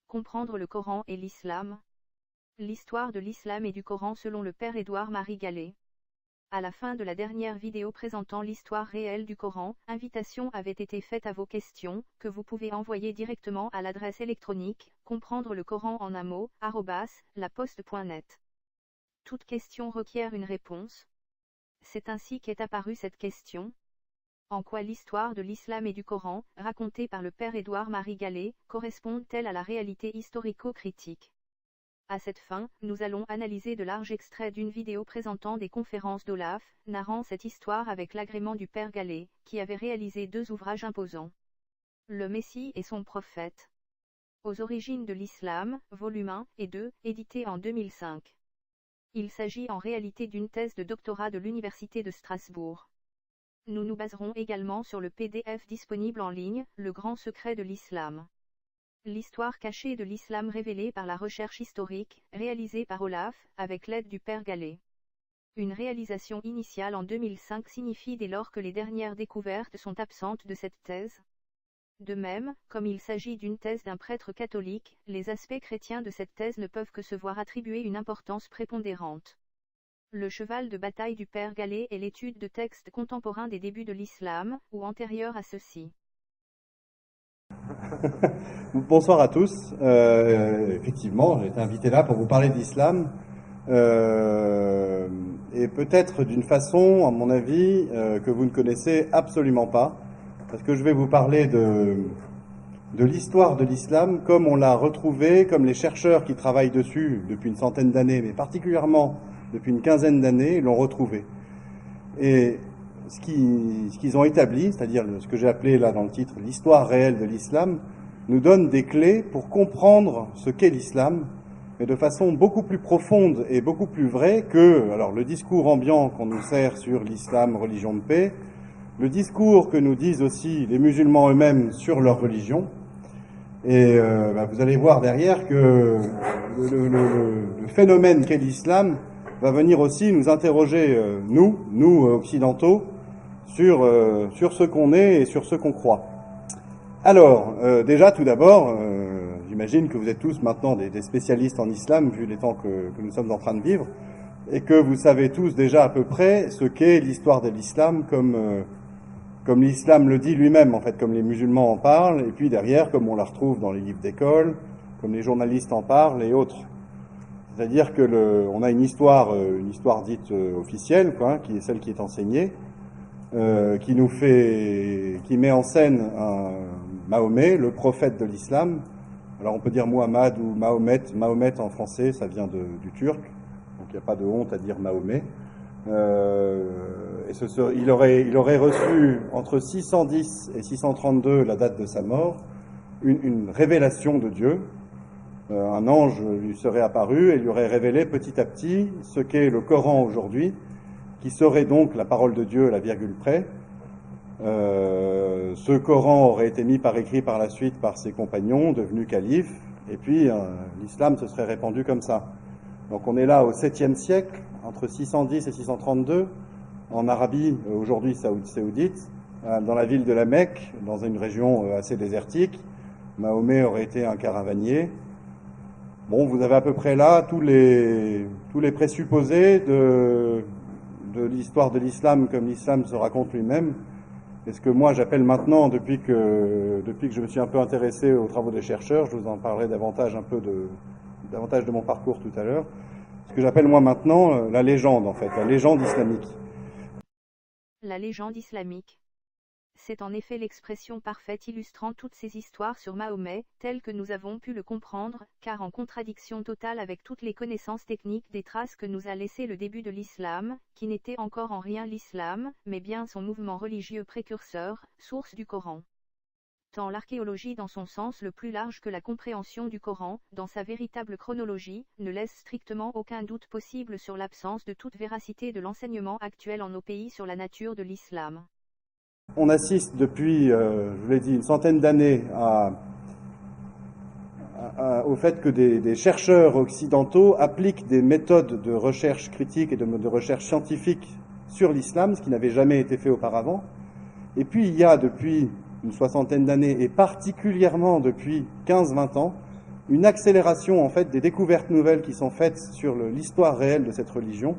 Comprendre le Coran et l'islam. L'histoire de l'islam et du Coran selon le père Édouard-Marie Gallet. À la fin de la dernière vidéo présentant l'histoire réelle du Coran, invitation avait été faite à vos questions, que vous pouvez envoyer directement à l'adresse électronique, comprendre le Coran en un mot, @laposte.net. Toute question requiert une réponse. C'est ainsi qu'est apparue cette question. En quoi l'histoire de l'islam et du Coran, racontée par le père Édouard-Marie Gallet, correspond-elle à la réalité historico-critique? À cette fin, nous allons analyser de larges extraits d'une vidéo présentant des conférences d'Olaf, narrant cette histoire avec l'agrément du père Gallet, qui avait réalisé 2 ouvrages imposants. Le Messie et son prophète. Aux origines de l'islam, volume 1 et 2, édité en 2005. Il s'agit en réalité d'une thèse de doctorat de l'Université de Strasbourg. Nous nous baserons également sur le PDF disponible en ligne, Le grand secret de l'islam. L'histoire cachée de l'islam révélée par la recherche historique, réalisée par Olaf, avec l'aide du père Gallet. Une réalisation initiale en 2005 signifie dès lors que les dernières découvertes sont absentes de cette thèse. De même, comme il s'agit d'une thèse d'un prêtre catholique, les aspects chrétiens de cette thèse ne peuvent que se voir attribuer une importance prépondérante. Le cheval de bataille du père Gallet est l'étude de textes contemporains des débuts de l'islam, ou antérieurs à ceux-ci. Bonsoir à tous. Effectivement, j'ai été invité là pour vous parler de l'islam. Et peut-être d'une façon, à mon avis, que vous ne connaissez absolument pas. Parce que je vais vous parler de l'histoire de l'islam comme on l'a retrouvée, comme les chercheurs qui travaillent dessus depuis une centaine d'années, mais particulièrement depuis une quinzaine d'années, l'ont retrouvée. Et ce qu'ils ont établi, c'est-à-dire ce que j'ai appelé là dans le titre l'histoire réelle de l'islam, nous donne des clés pour comprendre ce qu'est l'islam, mais de façon beaucoup plus profonde et beaucoup plus vraie que le discours ambiant qu'on nous sert sur l'islam, religion de paix, le discours que nous disent aussi les musulmans eux-mêmes sur leur religion. Et vous allez voir derrière que le phénomène qu'est l'islam va venir aussi nous interroger, nous occidentaux, sur ce qu'on est et sur ce qu'on croit. Alors, déjà, tout d'abord, j'imagine que vous êtes tous maintenant des spécialistes en islam, vu les temps que nous sommes en train de vivre, et que vous savez tous déjà à peu près ce qu'est l'histoire de l'islam, comme l'islam le dit lui-même, en fait, comme les musulmans en parlent, et puis derrière, comme on la retrouve dans les livres d'école, comme les journalistes en parlent et autres. C'est-à-dire que on a une histoire dite officielle, qui est celle qui est enseignée, qui met en scène Mahomet, le prophète de l'islam. Alors on peut dire Muhammad ou Mahomet. Mahomet en français, ça vient du turc, donc il n'y a pas de honte à dire Mahomet. Il aurait reçu entre 610 et 632, la date de sa mort, une révélation de Dieu. Un ange lui serait apparu et lui aurait révélé petit à petit ce qu'est le Coran aujourd'hui, qui serait donc la parole de Dieu à la virgule près. Ce Coran aurait été mis par écrit par la suite par ses compagnons, devenus califes, et puis l'islam se serait répandu comme ça. Donc on est là au 7e siècle, entre 610 et 632, en Arabie, aujourd'hui saoudite, dans la ville de la Mecque, dans une région assez désertique. Mahomet aurait été un caravanier. Bon, vous avez à peu près là tous les présupposés de l'histoire de l'islam comme l'islam se raconte lui-même. Et ce que moi j'appelle maintenant, depuis que je me suis un peu intéressé aux travaux des chercheurs, je vous en parlerai davantage de mon parcours tout à l'heure, ce que j'appelle moi maintenant la légende, en fait, la légende islamique. La légende islamique. C'est en effet l'expression parfaite illustrant toutes ces histoires sur Mahomet, telles que nous avons pu le comprendre, car en contradiction totale avec toutes les connaissances techniques des traces que nous a laissées le début de l'islam, qui n'était encore en rien l'islam, mais bien son mouvement religieux précurseur, source du Coran. Tant l'archéologie dans son sens le plus large que la compréhension du Coran, dans sa véritable chronologie, ne laisse strictement aucun doute possible sur l'absence de toute véracité de l'enseignement actuel en nos pays sur la nature de l'islam. On assiste depuis, je vous l'ai dit, une centaine d'années au fait que des chercheurs occidentaux appliquent des méthodes de recherche critique et de recherche scientifique sur l'islam, ce qui n'avait jamais été fait auparavant. Et puis il y a depuis une soixantaine d'années, et particulièrement depuis 15-20 ans, une accélération en fait des découvertes nouvelles qui sont faites sur l'histoire réelle de cette religion,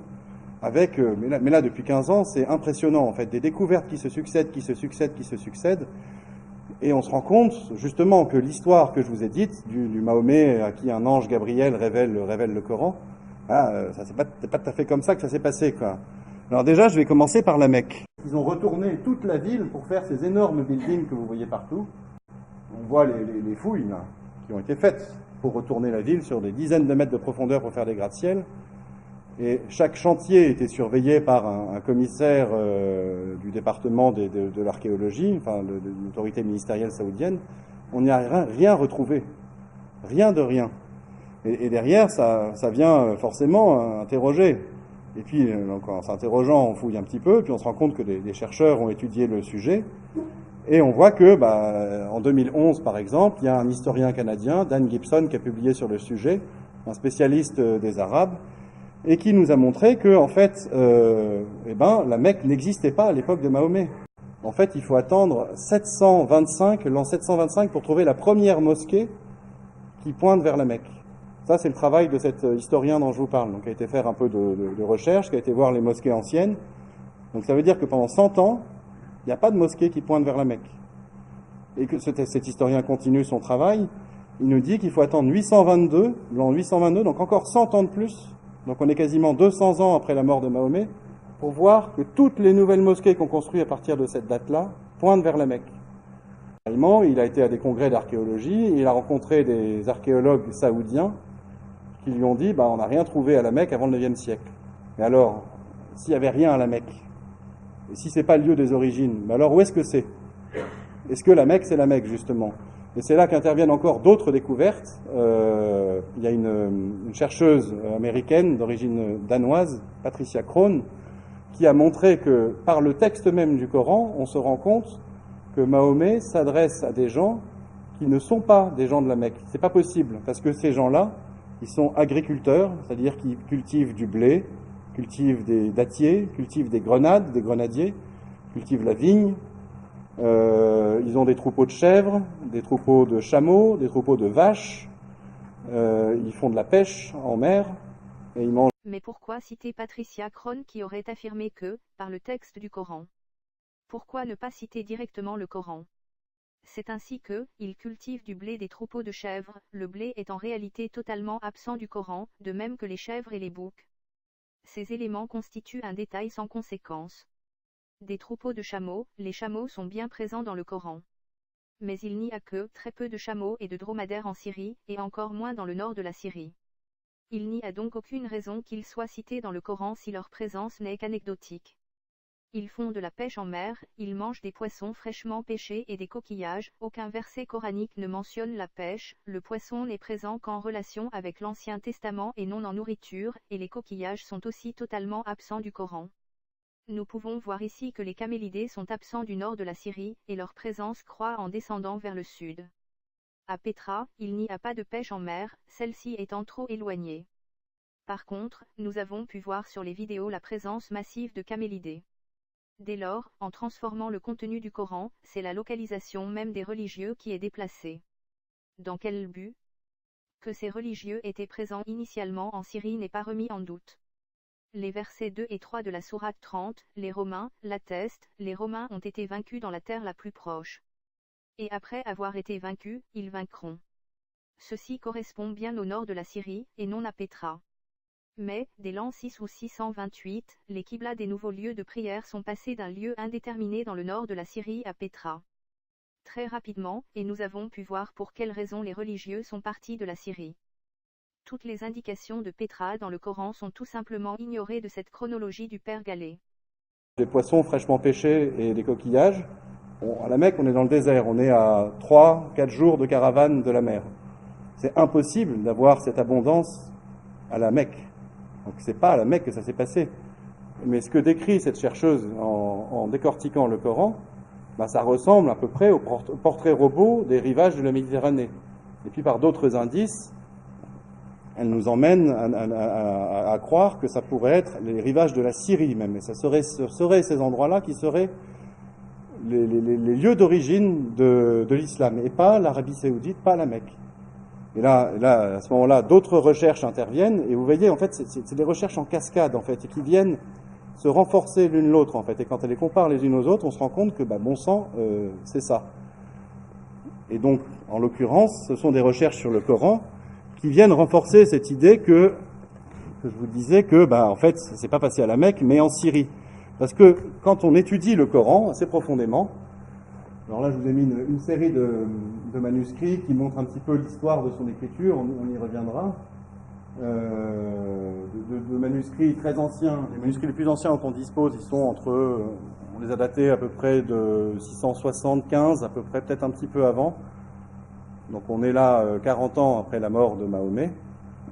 avec, mais là depuis 15 ans, c'est impressionnant en fait, des découvertes qui se succèdent, et on se rend compte justement que l'histoire que je vous ai dite, du Mahomet à qui un ange Gabriel révèle le Coran, ça c'est pas tout à fait comme ça que ça s'est passé, quoi. Alors déjà, je vais commencer par la Mecque. Ils ont retourné toute la ville pour faire ces énormes buildings que vous voyez partout. On voit les fouilles là, qui ont été faites pour retourner la ville sur des dizaines de mètres de profondeur pour faire des gratte-ciel. Et chaque chantier était surveillé par un commissaire du département de l'archéologie, enfin de l'autorité ministérielle saoudienne. On n'y a rien retrouvé. Rien de rien. Et derrière, ça vient forcément interroger. Et puis, donc, en s'interrogeant, on fouille un petit peu, puis on se rend compte que des chercheurs ont étudié le sujet. Et on voit que, en 2011, par exemple, il y a un historien canadien, Dan Gibson, qui a publié sur le sujet, un spécialiste des Arabes, et qui nous a montré que, en fait, la Mecque n'existait pas à l'époque de Mahomet. En fait, il faut attendre l'an 725 pour trouver la première mosquée qui pointe vers la Mecque. Ça, c'est le travail de cet historien dont je vous parle, donc qui a été faire un peu de recherche, qui a été voir les mosquées anciennes. Donc ça veut dire que pendant 100 ans, il n'y a pas de mosquée qui pointe vers la Mecque. Et que cet historien continue son travail, il nous dit qu'il faut attendre l'an 822, donc encore 100 ans de plus, donc on est quasiment 200 ans après la mort de Mahomet, pour voir que toutes les nouvelles mosquées qu'on construit à partir de cette date-là pointent vers la Mecque. Il a été à des congrès d'archéologie, il a rencontré des archéologues saoudiens qui lui ont dit on n'a rien trouvé à la Mecque avant le 9e siècle. Mais alors, s'il n'y avait rien à la Mecque, et si c'est pas le lieu des origines, alors où est-ce que c'est? Est-ce que la Mecque, c'est la Mecque, justement? Et c'est là qu'interviennent encore d'autres découvertes. Il y a une chercheuse américaine d'origine danoise, Patricia Krohn, qui a montré que par le texte même du Coran, on se rend compte que Mahomet s'adresse à des gens qui ne sont pas des gens de la Mecque. C'est pas possible, parce que ces gens-là, ils sont agriculteurs, c'est-à-dire qu'ils cultivent du blé, cultivent des dattiers, cultivent des grenades, des grenadiers, cultivent la vigne. Ils ont des troupeaux de chèvres, des troupeaux de chameaux, des troupeaux de vaches. Ils font de la pêche en mer et ils mangent. Mais pourquoi citer Patricia Krohn qui aurait affirmé que, par le texte du Coran? Pourquoi ne pas citer directement le Coran? C'est ainsi que, ils cultivent du blé des troupeaux de chèvres, le blé est en réalité totalement absent du Coran, de même que les chèvres et les boucs. Ces éléments constituent un détail sans conséquence. Des troupeaux de chameaux, les chameaux sont bien présents dans le Coran. Mais il n'y a que très peu de chameaux et de dromadaires en Syrie, et encore moins dans le nord de la Syrie. Il n'y a donc aucune raison qu'ils soient cités dans le Coran si leur présence n'est qu'anecdotique. Ils font de la pêche en mer, ils mangent des poissons fraîchement pêchés et des coquillages, aucun verset coranique ne mentionne la pêche, le poisson n'est présent qu'en relation avec l'Ancien Testament et non en nourriture, et les coquillages sont aussi totalement absents du Coran. Nous pouvons voir ici que les camélidés sont absents du nord de la Syrie, et leur présence croît en descendant vers le sud. À Pétra, il n'y a pas de pêche en mer, celle-ci étant trop éloignée. Par contre, nous avons pu voir sur les vidéos la présence massive de camélidés. Dès lors, en transformant le contenu du Coran, c'est la localisation même des religieux qui est déplacée. Dans quel but? Que ces religieux étaient présents initialement en Syrie n'est pas remis en doute. Les versets 2 et 3 de la sourate 30, les Romains, l'attestent, les Romains ont été vaincus dans la terre la plus proche. Et après avoir été vaincus, ils vaincront. Ceci correspond bien au nord de la Syrie, et non à Pétra. Mais, dès l'an 6 ou 628, les qiblats des nouveaux lieux de prière sont passés d'un lieu indéterminé dans le nord de la Syrie à Pétra. Très rapidement, et nous avons pu voir pour quelles raisons les religieux sont partis de la Syrie. Toutes les indications de Pétra dans le Coran sont tout simplement ignorées de cette chronologie du Père Gallet. Des poissons fraîchement pêchés et des coquillages. À la Mecque, on est dans le désert, on est à 3-4 jours de caravane de la mer. C'est impossible d'avoir cette abondance à la Mecque. Donc c'est pas à la Mecque que ça s'est passé. Mais ce que décrit cette chercheuse en décortiquant le Coran, ça ressemble à peu près au portrait robot des rivages de la Méditerranée. Et puis par d'autres indices, elle nous emmène à croire que ça pourrait être les rivages de la Syrie même. Et ce seraient ces endroits-là qui seraient les lieux d'origine de l'islam, et pas l'Arabie Saoudite, pas la Mecque. Et là, à ce moment-là, d'autres recherches interviennent, et vous voyez, en fait, c'est des recherches en cascade, en fait, et qui viennent se renforcer l'une l'autre, en fait. Et quand elles les comparent les unes aux autres, on se rend compte que, bon sang, c'est ça. Et donc, en l'occurrence, ce sont des recherches sur le Coran qui viennent renforcer cette idée que je vous disais que, en fait, c'est pas passé à la Mecque, mais en Syrie. Parce que quand on étudie le Coran assez profondément, alors là, je vous ai mis une série de manuscrits qui montrent un petit peu l'histoire de son écriture, on y reviendra. De manuscrits très anciens. Les manuscrits les plus anciens dont on dispose, ils sont on les a datés à peu près de 675, à peu près, peut-être un petit peu avant. Donc on est là 40 ans après la mort de Mahomet.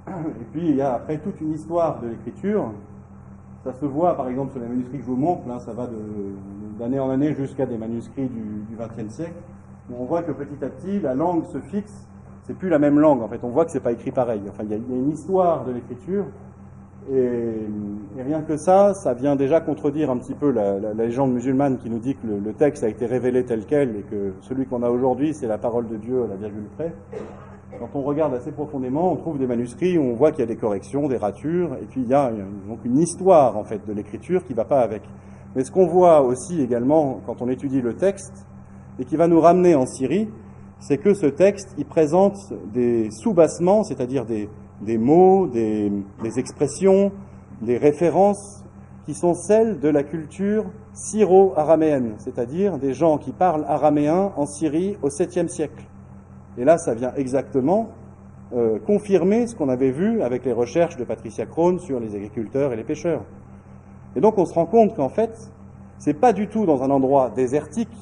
Et puis il y a après toute une histoire de l'écriture. Ça se voit par exemple sur les manuscrits que je vous montre, là, ça va d'année en année jusqu'à des manuscrits du XXe siècle. On voit que petit à petit, la langue se fixe. C'est plus la même langue, en fait. On voit que c'est pas écrit pareil. Enfin, il y a une histoire de l'écriture, et rien que ça vient déjà contredire un petit peu la légende musulmane qui nous dit que le texte a été révélé tel quel et que celui qu'on a aujourd'hui, c'est la parole de Dieu à la virgule près. Quand on regarde assez profondément, on trouve des manuscrits où on voit qu'il y a des corrections, des ratures, et puis il y a donc une histoire, en fait, de l'écriture qui va pas avec. Mais ce qu'on voit aussi également quand on étudie le texte, et qui va nous ramener en Syrie, c'est que ce texte, il présente des sous-bassements, c'est-à-dire des mots, des expressions, des références qui sont celles de la culture syro-araméenne, c'est-à-dire des gens qui parlent araméen en Syrie au 7e siècle. Et là, ça vient exactement confirmer ce qu'on avait vu avec les recherches de Patricia Crone sur les agriculteurs et les pêcheurs. Et donc on se rend compte qu'en fait, c'est pas du tout dans un endroit désertique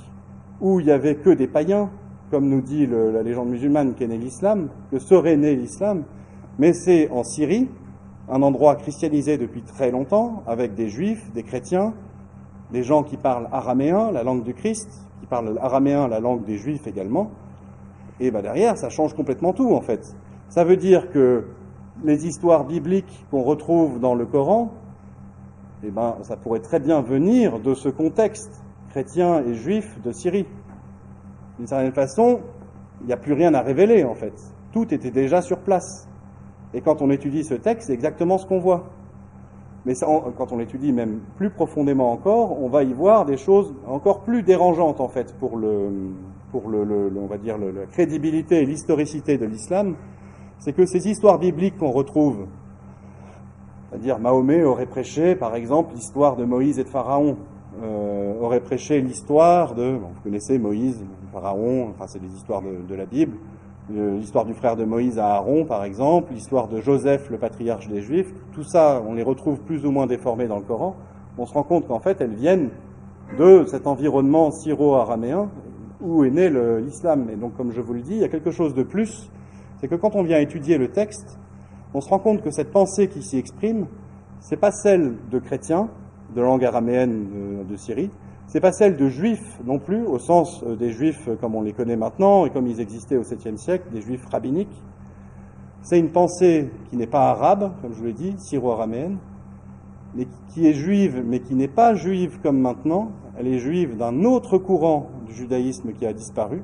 où il y avait que des païens, comme nous dit la légende musulmane qu'est né l'islam, que serait né l'islam, mais c'est en Syrie, un endroit christianisé depuis très longtemps, avec des juifs, des chrétiens, des gens qui parlent araméen, la langue du Christ, qui parlent araméen, la langue des juifs également, et derrière, ça change complètement tout, en fait. Ça veut dire que les histoires bibliques qu'on retrouve dans le Coran, ça pourrait très bien venir de ce contexte chrétien et juif de Syrie. D'une certaine façon, il n'y a plus rien à révéler, en fait. Tout était déjà sur place. Et quand on étudie ce texte, c'est exactement ce qu'on voit. Mais quand on l'étudie même plus profondément encore, on va y voir des choses encore plus dérangeantes, en fait, pour on va dire, la crédibilité et l'historicité de l'islam. C'est que ces histoires bibliques qu'on retrouve, c'est-à-dire Mahomet aurait prêché, par exemple, l'histoire de Moïse et de Pharaon, aurait prêché l'histoire vous connaissez Moïse, Pharaon, enfin c'est des histoires de la Bible, l'histoire du frère de Moïse à Aaron, par exemple, l'histoire de Joseph, le patriarche des Juifs, tout ça, on les retrouve plus ou moins déformés dans le Coran. On se rend compte qu'en fait, elles viennent de cet environnement syro-araméen où est né l'islam. Et donc, comme je vous le dis, il y a quelque chose de plus, c'est que quand on vient étudier le texte, on se rend compte que cette pensée qui s'y exprime, c'est pas celle de chrétiens, de langue araméenne de Syrie, c'est pas celle de juifs non plus, au sens des juifs comme on les connaît maintenant et comme ils existaient au 7e siècle, des juifs rabbiniques. C'est une pensée qui n'est pas arabe, comme je vous l'ai dit, syro-araméenne, mais qui est juive, mais qui n'est pas juive comme maintenant. Elle est juive d'un autre courant du judaïsme qui a disparu.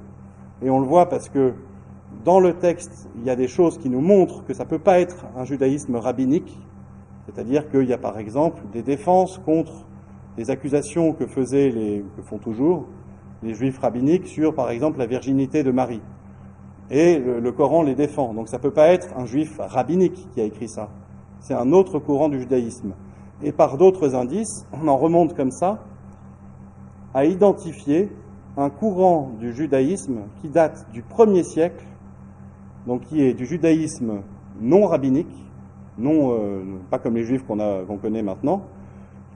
Et on le voit parce que dans le texte, il y a des choses qui nous montrent que ça ne peut pas être un judaïsme rabbinique. C'est-à-dire qu'il y a par exemple des défenses contre les accusations que font toujours les juifs rabbiniques sur par exemple la virginité de Marie. Et le Coran les défend. Donc ça ne peut pas être un juif rabbinique qui a écrit ça. C'est un autre courant du judaïsme. Et par d'autres indices, on en remonte comme ça à identifier un courant du judaïsme qui date du 1er siècle, donc qui est du judaïsme non rabbinique, pas comme les juifs qu'on connaît maintenant,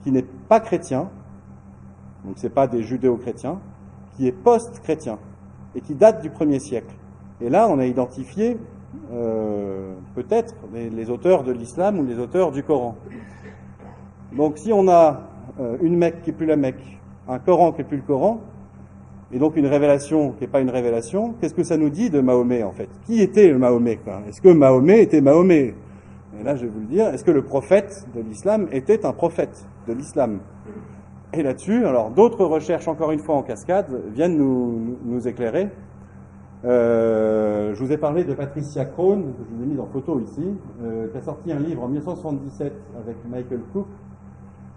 qui n'est pas chrétien, donc c'est pas des judéo-chrétiens, qui est post-chrétien et qui date du 1er siècle. Et là, on a identifié peut-être les auteurs de l'islam ou les auteurs du Coran. Donc si on a une Mecque qui n'est plus la Mecque, un Coran qui n'est plus le Coran, et donc une révélation qui n'est pas une révélation, qu'est-ce que ça nous dit de Mahomet en fait? Qui était Mahomet, quoi? Est-ce que Mahomet était Mahomet? Et là je vais vous le dire, est-ce que le prophète de l'islam était un prophète de l'islam? Et là-dessus, alors d'autres recherches encore une fois en cascade viennent nous éclairer. Je vous ai parlé de Patricia Crone, que je vous ai mis en photo ici, qui a sorti un livre en 1977 avec Michael Cook,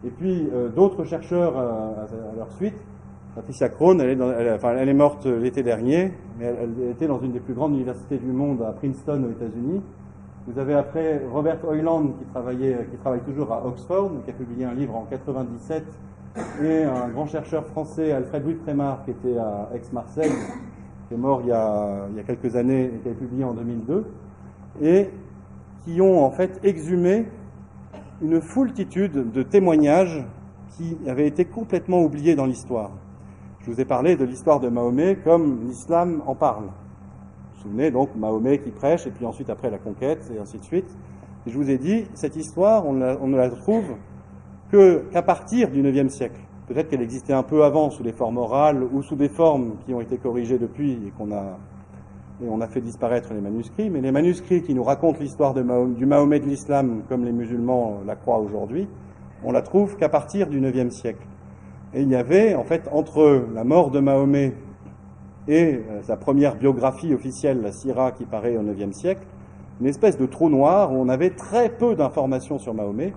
et puis d'autres chercheurs à leur suite. Patricia Crone, elle est morte l'été dernier, mais elle était dans une des plus grandes universités du monde à Princeton aux États-Unis. Vous avez après Robert Hoyland qui travaille toujours à Oxford, qui a publié un livre en 97, et un grand chercheur français, Alfred Louis Prémart, qui était à Aix-Marseille, qui est mort il y a quelques années et qui a été publié en 2002, et qui ont en fait exhumé une foultitude de témoignages qui avaient été complètement oubliés dans l'histoire. Je vous ai parlé de l'histoire de Mahomet comme l'islam en parle. Vous vous souvenez donc Mahomet qui prêche, et puis ensuite après la conquête, et ainsi de suite. Et je vous ai dit, cette histoire, on ne la trouve qu'à partir du IXe siècle. Peut-être qu'elle existait un peu avant, sous des formes orales, ou sous des formes qui ont été corrigées depuis, et on a fait disparaître les manuscrits. Mais les manuscrits qui nous racontent l'histoire du Mahomet de l'islam, comme les musulmans la croient aujourd'hui, on la trouve qu'à partir du IXe siècle. Et il y avait, en fait, entre la mort de Mahomet et sa première biographie officielle, la Sira, qui paraît au IXe siècle, une espèce de trou noir où on avait très peu d'informations sur Mahomet.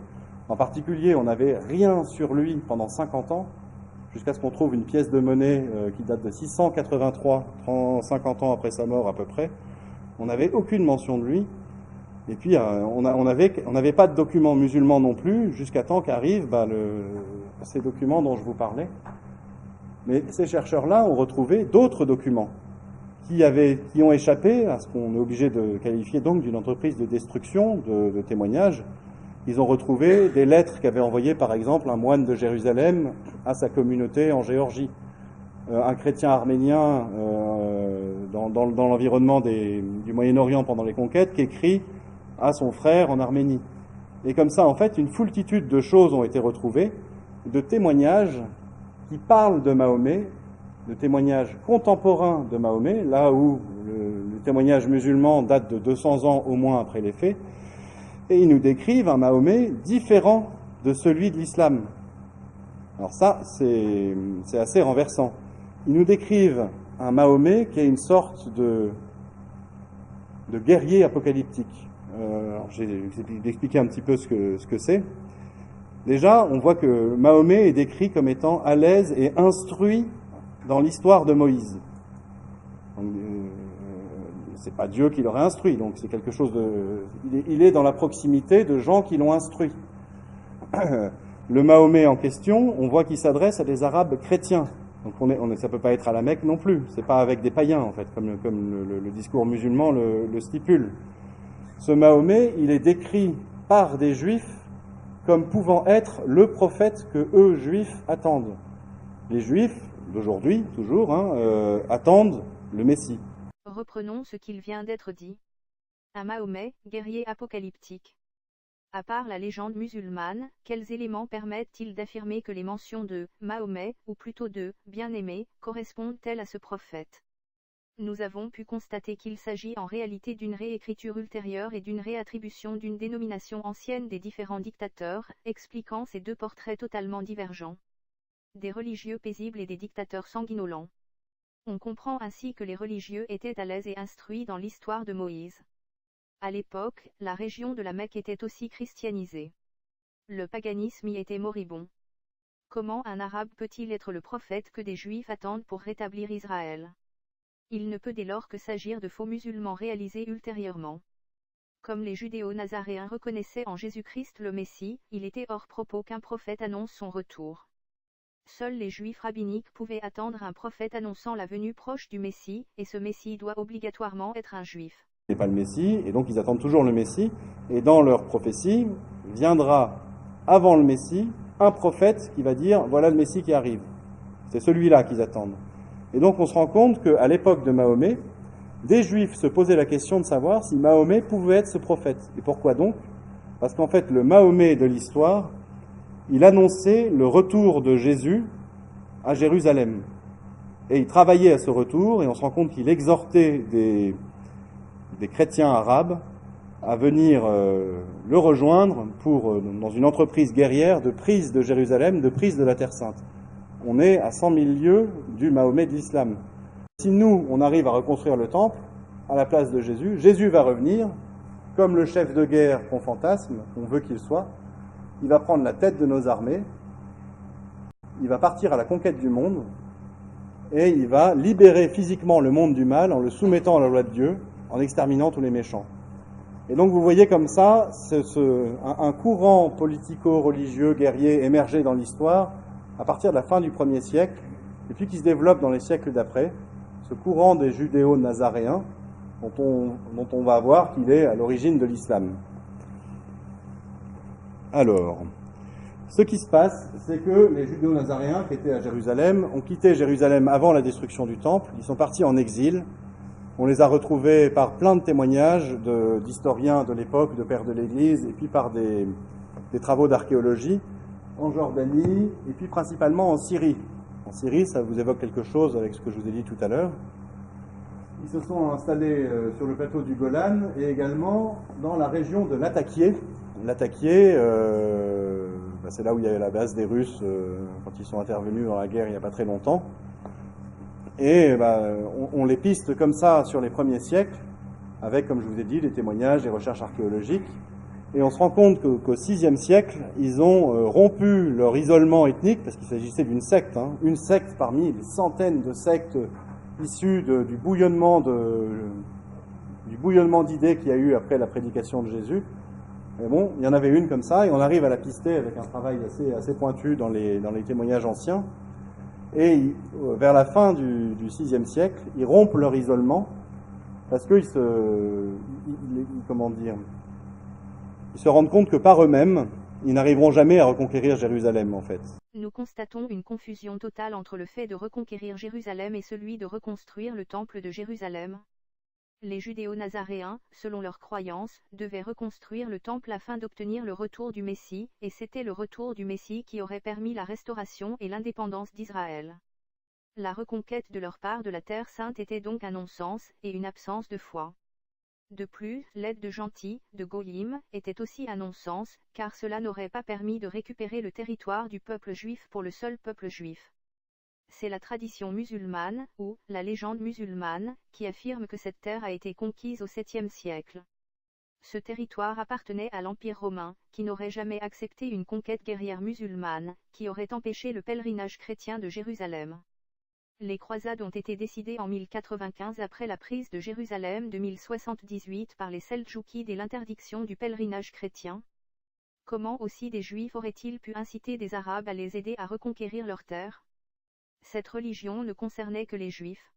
En particulier, on n'avait rien sur lui pendant 50 ans, jusqu'à ce qu'on trouve une pièce de monnaie qui date de 683, 50 ans après sa mort à peu près. On n'avait aucune mention de lui. Et puis, on n'avait pas de documents musulmans non plus, jusqu'à temps qu'arrivent ces documents dont je vous parlais. Mais ces chercheurs-là ont retrouvé d'autres documents qui ont échappé à ce qu'on est obligé de qualifier donc d'une entreprise de destruction de témoignages. Ils ont retrouvé des lettres qu'avait envoyées par exemple un moine de Jérusalem à sa communauté en Géorgie. Un chrétien arménien dans l'environnement du Moyen-Orient pendant les conquêtes qui écrit à son frère en Arménie. Et comme ça, en fait, une foultitude de choses ont été retrouvées, de témoignages qui parlent de Mahomet, de témoignages contemporains de Mahomet, là où le témoignage musulman date de 200 ans au moins après les faits, et ils nous décrivent un Mahomet différent de celui de l'islam. Alors ça, c'est assez renversant. Ils nous décrivent un Mahomet qui est une sorte de guerrier apocalyptique. Je vais expliquer un petit peu ce que c'est. Déjà, on voit que Mahomet est décrit comme étant à l'aise et instruit dans l'histoire de Moïse. C'est pas Dieu qui l'aurait instruit, donc c'est quelque chose de... Il est dans la proximité de gens qui l'ont instruit. Le Mahomet en question, on voit qu'il s'adresse à des Arabes chrétiens. Donc ça peut pas être à la Mecque non plus. C'est pas avec des païens en fait, comme le discours musulman le stipule. Ce Mahomet, il est décrit par des Juifs comme pouvant être le prophète que eux, Juifs, attendent. Les Juifs d'aujourd'hui, toujours, attendent le Messie. Reprenons ce qu'il vient d'être dit. Un Mahomet, guerrier apocalyptique. À part la légende musulmane, quels éléments permettent-ils d'affirmer que les mentions de Mahomet, ou plutôt de bien-aimé, correspondent-elles à ce prophète? Nous avons pu constater qu'il s'agit en réalité d'une réécriture ultérieure et d'une réattribution d'une dénomination ancienne des différents dictateurs, expliquant ces deux portraits totalement divergents. Des religieux paisibles et des dictateurs sanguinolents. On comprend ainsi que les religieux étaient à l'aise et instruits dans l'histoire de Moïse. À l'époque, la région de la Mecque était aussi christianisée. Le paganisme y était moribond. Comment un arabe peut-il être le prophète que des juifs attendent pour rétablir Israël? Il ne peut dès lors que s'agir de faux musulmans réalisés ultérieurement. Comme les judéo-nazaréens reconnaissaient en Jésus-Christ le Messie, il était hors propos qu'un prophète annonce son retour. Seuls les juifs rabbiniques pouvaient attendre un prophète annonçant la venue proche du Messie, et ce Messie doit obligatoirement être un juif. Ce n'est pas le Messie, et donc ils attendent toujours le Messie, et dans leur prophétie, viendra avant le Messie un prophète qui va dire « voilà le Messie qui arrive ». C'est celui-là qu'ils attendent. Et donc on se rend compte qu'à l'époque de Mahomet, des Juifs se posaient la question de savoir si Mahomet pouvait être ce prophète. Et pourquoi donc? Parce qu'en fait, le Mahomet de l'histoire, il annonçait le retour de Jésus à Jérusalem. Et il travaillait à ce retour, et on se rend compte qu'il exhortait des chrétiens arabes à venir le rejoindre dans une entreprise guerrière de prise de Jérusalem, de prise de la Terre Sainte. On est à 100 000 lieues du Mahomet de l'islam. Si nous, on arrive à reconstruire le temple à la place de Jésus, Jésus va revenir comme le chef de guerre qu'on fantasme, qu'on veut qu'il soit. Il va prendre la tête de nos armées, il va partir à la conquête du monde, et il va libérer physiquement le monde du mal en le soumettant à la loi de Dieu, en exterminant tous les méchants. Et donc vous voyez comme ça, un courant politico-religieux, guerrier, émergé dans l'histoire à partir de la fin du 1er siècle, et puis qui se développe dans les siècles d'après, ce courant des judéo-nazaréens, dont on va voir qu'il est à l'origine de l'islam. Alors, ce qui se passe, c'est que les judéo-nazaréens qui étaient à Jérusalem ont quitté Jérusalem avant la destruction du temple, ils sont partis en exil. On les a retrouvés par plein de témoignages d'historiens de l'époque, de pères de l'Église, et puis par des travaux d'archéologie, en Jordanie, et puis principalement en Syrie. En Syrie, ça vous évoque quelque chose avec ce que je vous ai dit tout à l'heure. Ils se sont installés sur le plateau du Golan, et également dans la région de Latakié. Latakié, c'est là où il y avait la base des Russes quand ils sont intervenus dans la guerre il n'y a pas très longtemps. Et on les piste comme ça sur les premiers siècles, avec, comme je vous ai dit, des témoignages, des recherches archéologiques. Et on se rend compte qu'au VIe siècle, ils ont rompu leur isolement ethnique, parce qu'il s'agissait d'une secte, une secte parmi des centaines de sectes issues du bouillonnement d'idées qu'il y a eu après la prédication de Jésus. Mais bon, il y en avait une comme ça, et on arrive à la pister avec un travail assez pointu dans les témoignages anciens. Et vers la fin du VIe siècle, ils rompent leur isolement parce qu'ils se rendent compte que par eux-mêmes, ils n'arriveront jamais à reconquérir Jérusalem, en fait. Nous constatons une confusion totale entre le fait de reconquérir Jérusalem et celui de reconstruire le temple de Jérusalem. Les judéo-nazaréens, selon leurs croyances, devaient reconstruire le temple afin d'obtenir le retour du Messie, et c'était le retour du Messie qui aurait permis la restauration et l'indépendance d'Israël. La reconquête de leur part de la Terre Sainte était donc un non-sens, et une absence de foi. De plus, l'aide de gentils, de Goïm, était aussi un non-sens, car cela n'aurait pas permis de récupérer le territoire du peuple juif pour le seul peuple juif. C'est la tradition musulmane, ou la légende musulmane, qui affirme que cette terre a été conquise au 7e siècle. Ce territoire appartenait à l'Empire romain, qui n'aurait jamais accepté une conquête guerrière musulmane, qui aurait empêché le pèlerinage chrétien de Jérusalem. Les croisades ont été décidées en 1095 après la prise de Jérusalem de 1078 par les Seldjoukides et l'interdiction du pèlerinage chrétien. Comment aussi des Juifs auraient-ils pu inciter des Arabes à les aider à reconquérir leur terre ? Cette religion ne concernait que les Juifs.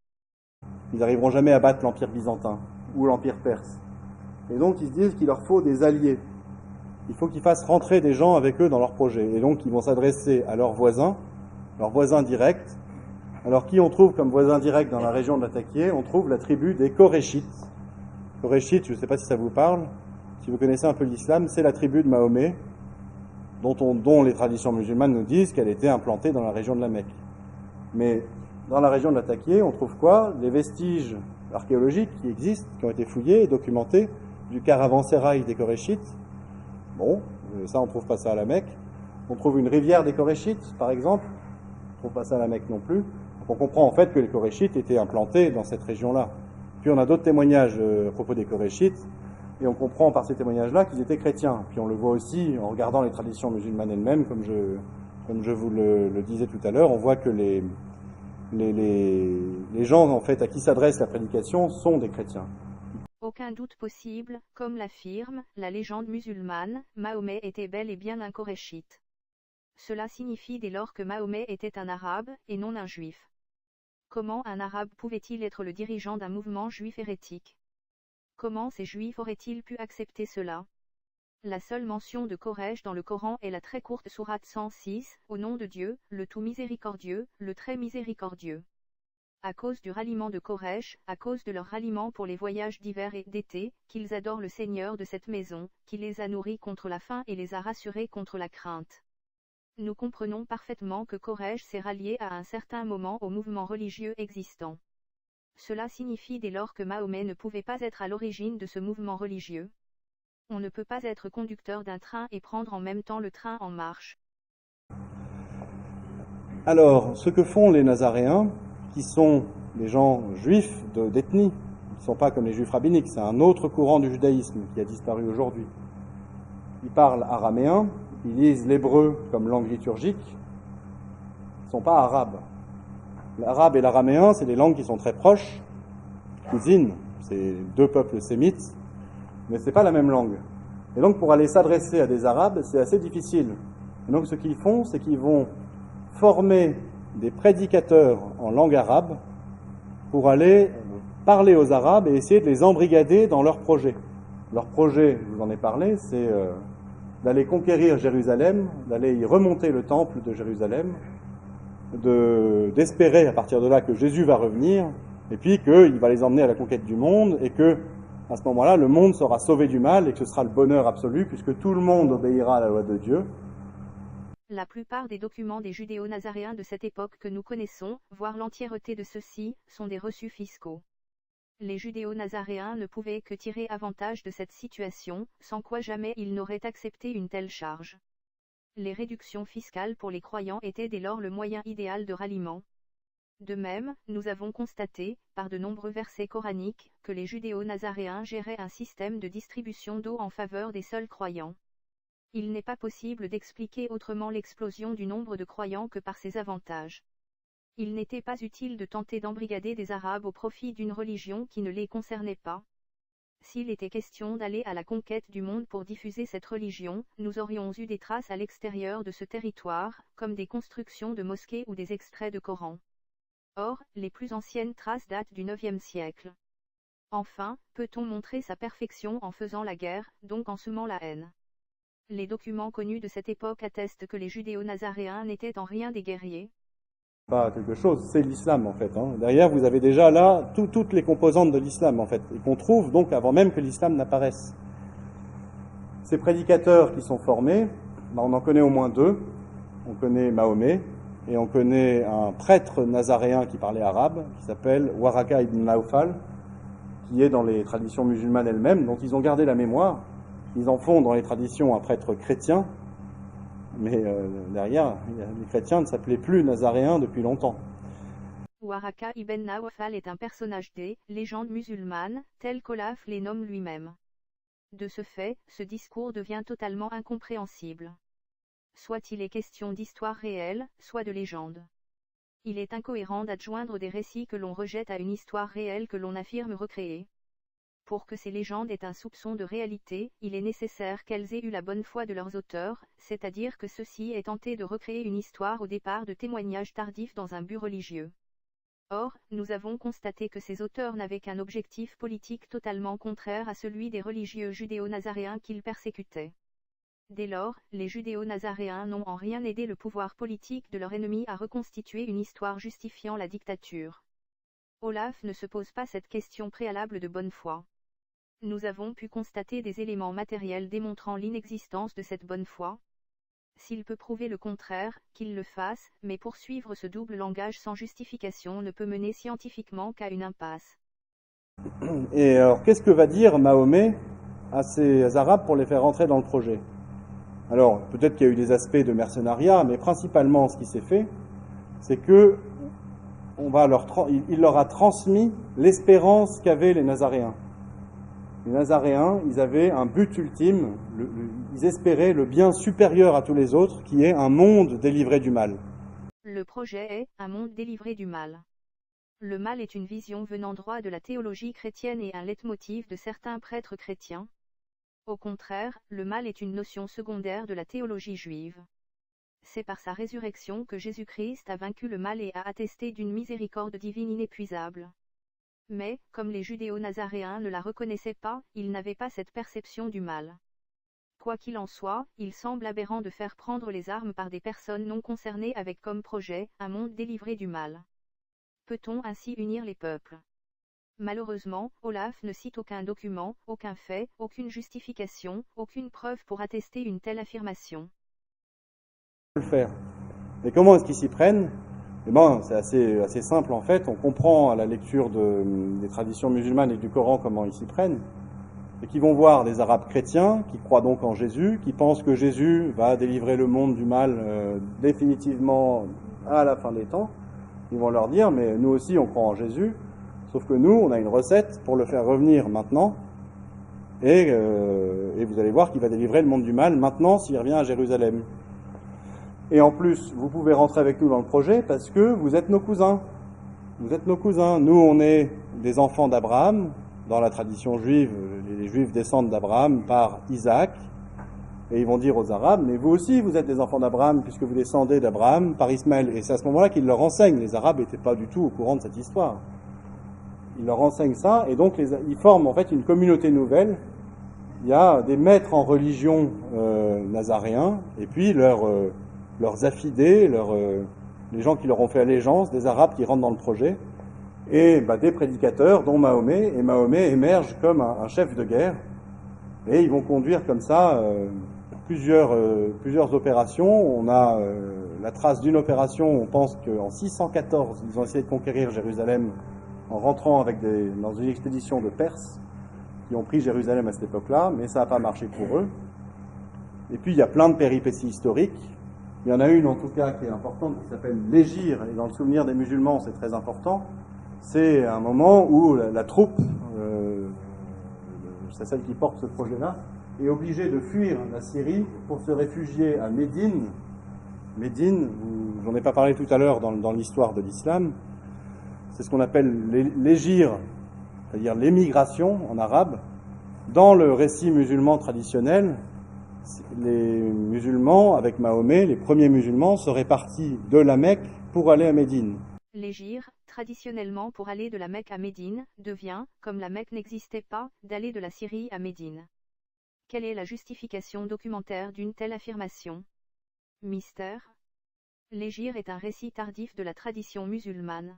Ils n'arriveront jamais à battre l'Empire byzantin ou l'Empire perse. Et donc ils se disent qu'il leur faut des alliés. Il faut qu'ils fassent rentrer des gens avec eux dans leur projet. Et donc ils vont s'adresser à leurs voisins directs. Alors qui on trouve comme voisin direct dans la région de Latakié ? On trouve la tribu des Koréchites. Koréchites, je ne sais pas si ça vous parle. Si vous connaissez un peu l'islam, c'est la tribu de Mahomet, dont les traditions musulmanes nous disent qu'elle était implantée dans la région de la Mecque. Mais dans la région de Latakié, on trouve quoi ? Des vestiges archéologiques qui existent, qui ont été fouillés et documentés, du caravansérail des Koréchites. Bon, ça on trouve pas ça à la Mecque. On trouve une rivière des Koréchites, par exemple. On trouve pas ça à la Mecque non plus. Donc on comprend en fait que les Koréchites étaient implantés dans cette région-là. Puis on a d'autres témoignages à propos des Koréchites, et on comprend par ces témoignages-là qu'ils étaient chrétiens. Puis on le voit aussi en regardant les traditions musulmanes elles-mêmes, comme je vous le disais tout à l'heure, on voit que les gens en fait à qui s'adresse la prédication sont des chrétiens. Aucun doute possible, comme l'affirme la légende musulmane, Mahomet était bel et bien un Koréchite. Cela signifie dès lors que Mahomet était un arabe, et non un juif. Comment un arabe pouvait-il être le dirigeant d'un mouvement juif hérétique ? Comment ces juifs auraient-ils pu accepter cela ? La seule mention de Korech dans le Coran est la très courte sourate 106, au nom de Dieu, le tout miséricordieux, le très miséricordieux. À cause du ralliement de Korech, à cause de leur ralliement pour les voyages d'hiver et d'été, qu'ils adorent le Seigneur de cette maison, qui les a nourris contre la faim et les a rassurés contre la crainte. Nous comprenons parfaitement que Korech s'est rallié à un certain moment au mouvement religieux existant. Cela signifie dès lors que Mahomet ne pouvait pas être à l'origine de ce mouvement religieux. On ne peut pas être conducteur d'un train et prendre en même temps le train en marche. Alors, ce que font les Nazaréens, qui sont des gens juifs d'ethnie. Ils ne sont pas comme les juifs rabbiniques, c'est un autre courant du judaïsme qui a disparu aujourd'hui. Ils parlent araméen, ils lisent l'hébreu comme langue liturgique, ils ne sont pas arabes. L'arabe et l'araméen, c'est des langues qui sont très proches, cousines, c'est deux peuples sémites, mais c'est pas la même langue. Et donc pour aller s'adresser à des arabes, c'est assez difficile. Et donc ce qu'ils font, c'est qu'ils vont former des prédicateurs en langue arabe pour aller parler aux arabes et essayer de les embrigader dans leur projet. Leur projet, je vous en ai parlé, c'est d'aller conquérir Jérusalem, d'aller y remonter le temple de Jérusalem, d'espérer à partir de là que Jésus va revenir, et puis qu'il va les emmener à la conquête du monde, et que à ce moment-là, le monde sera sauvé du mal, et que ce sera le bonheur absolu, puisque tout le monde obéira à la loi de Dieu. La plupart des documents des judéo-nazaréens de cette époque que nous connaissons, voire l'entièreté de ceux-ci, sont des reçus fiscaux. Les judéo-nazaréens ne pouvaient que tirer avantage de cette situation, sans quoi jamais ils n'auraient accepté une telle charge. Les réductions fiscales pour les croyants étaient dès lors le moyen idéal de ralliement. De même, nous avons constaté, par de nombreux versets coraniques, que les judéo-nazaréens géraient un système de distribution d'eau en faveur des seuls croyants. Il n'est pas possible d'expliquer autrement l'explosion du nombre de croyants que par ces avantages. Il n'était pas utile de tenter d'embrigader des Arabes au profit d'une religion qui ne les concernait pas. S'il était question d'aller à la conquête du monde pour diffuser cette religion, nous aurions eu des traces à l'extérieur de ce territoire, comme des constructions de mosquées ou des extraits de Coran. Or, les plus anciennes traces datent du IXe siècle. Enfin, peut-on montrer sa perfection en faisant la guerre, donc en semant la haine? Les documents connus de cette époque attestent que les judéo-nazaréens n'étaient en rien des guerriers. Pas quelque chose, c'est l'islam en fait. Derrière, vous avez déjà là toutes les composantes de l'islam en fait, et qu'on trouve donc avant même que l'islam n'apparaisse. Ces prédicateurs qui sont formés, on en connaît au moins deux. On connaît Mahomet, et on connaît un prêtre nazaréen qui parlait arabe, qui s'appelle Waraka ibn Naufal, qui est dans les traditions musulmanes elles-mêmes, dont ils ont gardé la mémoire. Ils en font dans les traditions un prêtre chrétien, mais derrière, les chrétiens ne s'appelaient plus nazaréens depuis longtemps. Waraka ibn Naufal est un personnage des légendes musulmanes, tel qu'Olaf les nomme lui-même. De ce fait, ce discours devient totalement incompréhensible. Soit il est question d'histoire réelle, soit de légende. Il est incohérent d'adjoindre des récits que l'on rejette à une histoire réelle que l'on affirme recréer. Pour que ces légendes aient un soupçon de réalité, il est nécessaire qu'elles aient eu la bonne foi de leurs auteurs, c'est-à-dire que ceux-ci aient tenté de recréer une histoire au départ de témoignages tardifs dans un but religieux. Or, nous avons constaté que ces auteurs n'avaient qu'un objectif politique totalement contraire à celui des religieux judéo-nazaréens qu'ils persécutaient. Dès lors, les judéo-nazaréens n'ont en rien aidé le pouvoir politique de leur ennemi à reconstituer une histoire justifiant la dictature. Olaf ne se pose pas cette question préalable de bonne foi. Nous avons pu constater des éléments matériels démontrant l'inexistence de cette bonne foi. S'il peut prouver le contraire, qu'il le fasse, mais poursuivre ce double langage sans justification ne peut mener scientifiquement qu'à une impasse. Et alors, qu'est-ce que va dire Mahomet à ces Arabes pour les faire rentrer dans le projet? Alors, peut-être qu'il y a eu des aspects de mercenariat, mais principalement ce qui s'est fait, c'est que il leur a transmis l'espérance qu'avaient les Nazaréens. Les Nazaréens, ils avaient un but ultime, ils espéraient le bien supérieur à tous les autres, qui est un monde délivré du mal. Le projet est un monde délivré du mal. Le mal est une vision venant droit de la théologie chrétienne et un leitmotiv de certains prêtres chrétiens. Au contraire, le mal est une notion secondaire de la théologie juive. C'est par sa résurrection que Jésus-Christ a vaincu le mal et a attesté d'une miséricorde divine inépuisable. Mais, comme les judéo-nazaréens ne la reconnaissaient pas, ils n'avaient pas cette perception du mal. Quoi qu'il en soit, il semble aberrant de faire prendre les armes par des personnes non concernées avec comme projet un monde délivré du mal. Peut-on ainsi unir les peuples? Malheureusement, Olaf ne cite aucun document, aucun fait, aucune justification, aucune preuve pour attester une telle affirmation. Le faire. Et comment est-ce qu'ils s'y prennent? Eh ben, c'est assez simple en fait. On comprend à la lecture des traditions musulmanes et du Coran comment ils s'y prennent. Et qu'ils vont voir des Arabes chrétiens qui croient donc en Jésus, qui pensent que Jésus va délivrer le monde du mal définitivement à la fin des temps. Ils vont leur dire, mais nous aussi on croit en Jésus, sauf que nous, on a une recette pour le faire revenir maintenant, et vous allez voir qu'il va délivrer le monde du mal maintenant s'il revient à Jérusalem. Et en plus, vous pouvez rentrer avec nous dans le projet parce que vous êtes nos cousins. Vous êtes nos cousins. Nous, on est des enfants d'Abraham. Dans la tradition juive, les Juifs descendent d'Abraham par Isaac. Et ils vont dire aux Arabes, mais vous aussi, vous êtes des enfants d'Abraham, puisque vous descendez d'Abraham par Ismaël. Et c'est à ce moment-là qu'ils leur enseignent. Les Arabes n'étaient pas du tout au courant de cette histoire. Ils leur enseignent ça, et donc ils forment en fait une communauté nouvelle. Il y a des maîtres en religion nazaréens, et puis leurs affidés, les gens qui leur ont fait allégeance, des Arabes qui rentrent dans le projet, et des prédicateurs, dont Mahomet, et Mahomet émerge comme un chef de guerre, et ils vont conduire comme ça plusieurs opérations. On a la trace d'une opération, on pense qu'en 614, ils ont essayé de conquérir Jérusalem en rentrant dans une expédition de Perses, qui ont pris Jérusalem à cette époque-là, mais ça n'a pas marché pour eux. Et puis il y a plein de péripéties historiques. Il y en a une en tout cas qui est importante, qui s'appelle l'Hégire, et dans le souvenir des musulmans c'est très important. C'est un moment où la troupe, c'est celle qui porte ce projet-là, est obligée de fuir la Syrie pour se réfugier à Médine. Médine, j'en ai pas parlé tout à l'heure dans l'histoire de l'islam, c'est ce qu'on appelle l'hégire, c'est-à-dire l'émigration en arabe. Dans le récit musulman traditionnel, les musulmans, avec Mahomet, les premiers musulmans, seraient partis de la Mecque pour aller à Médine. L'hégire, traditionnellement pour aller de la Mecque à Médine, devient, comme la Mecque n'existait pas, d'aller de la Syrie à Médine. Quelle est la justification documentaire d'une telle affirmation? Mystère. L'hégire est un récit tardif de la tradition musulmane.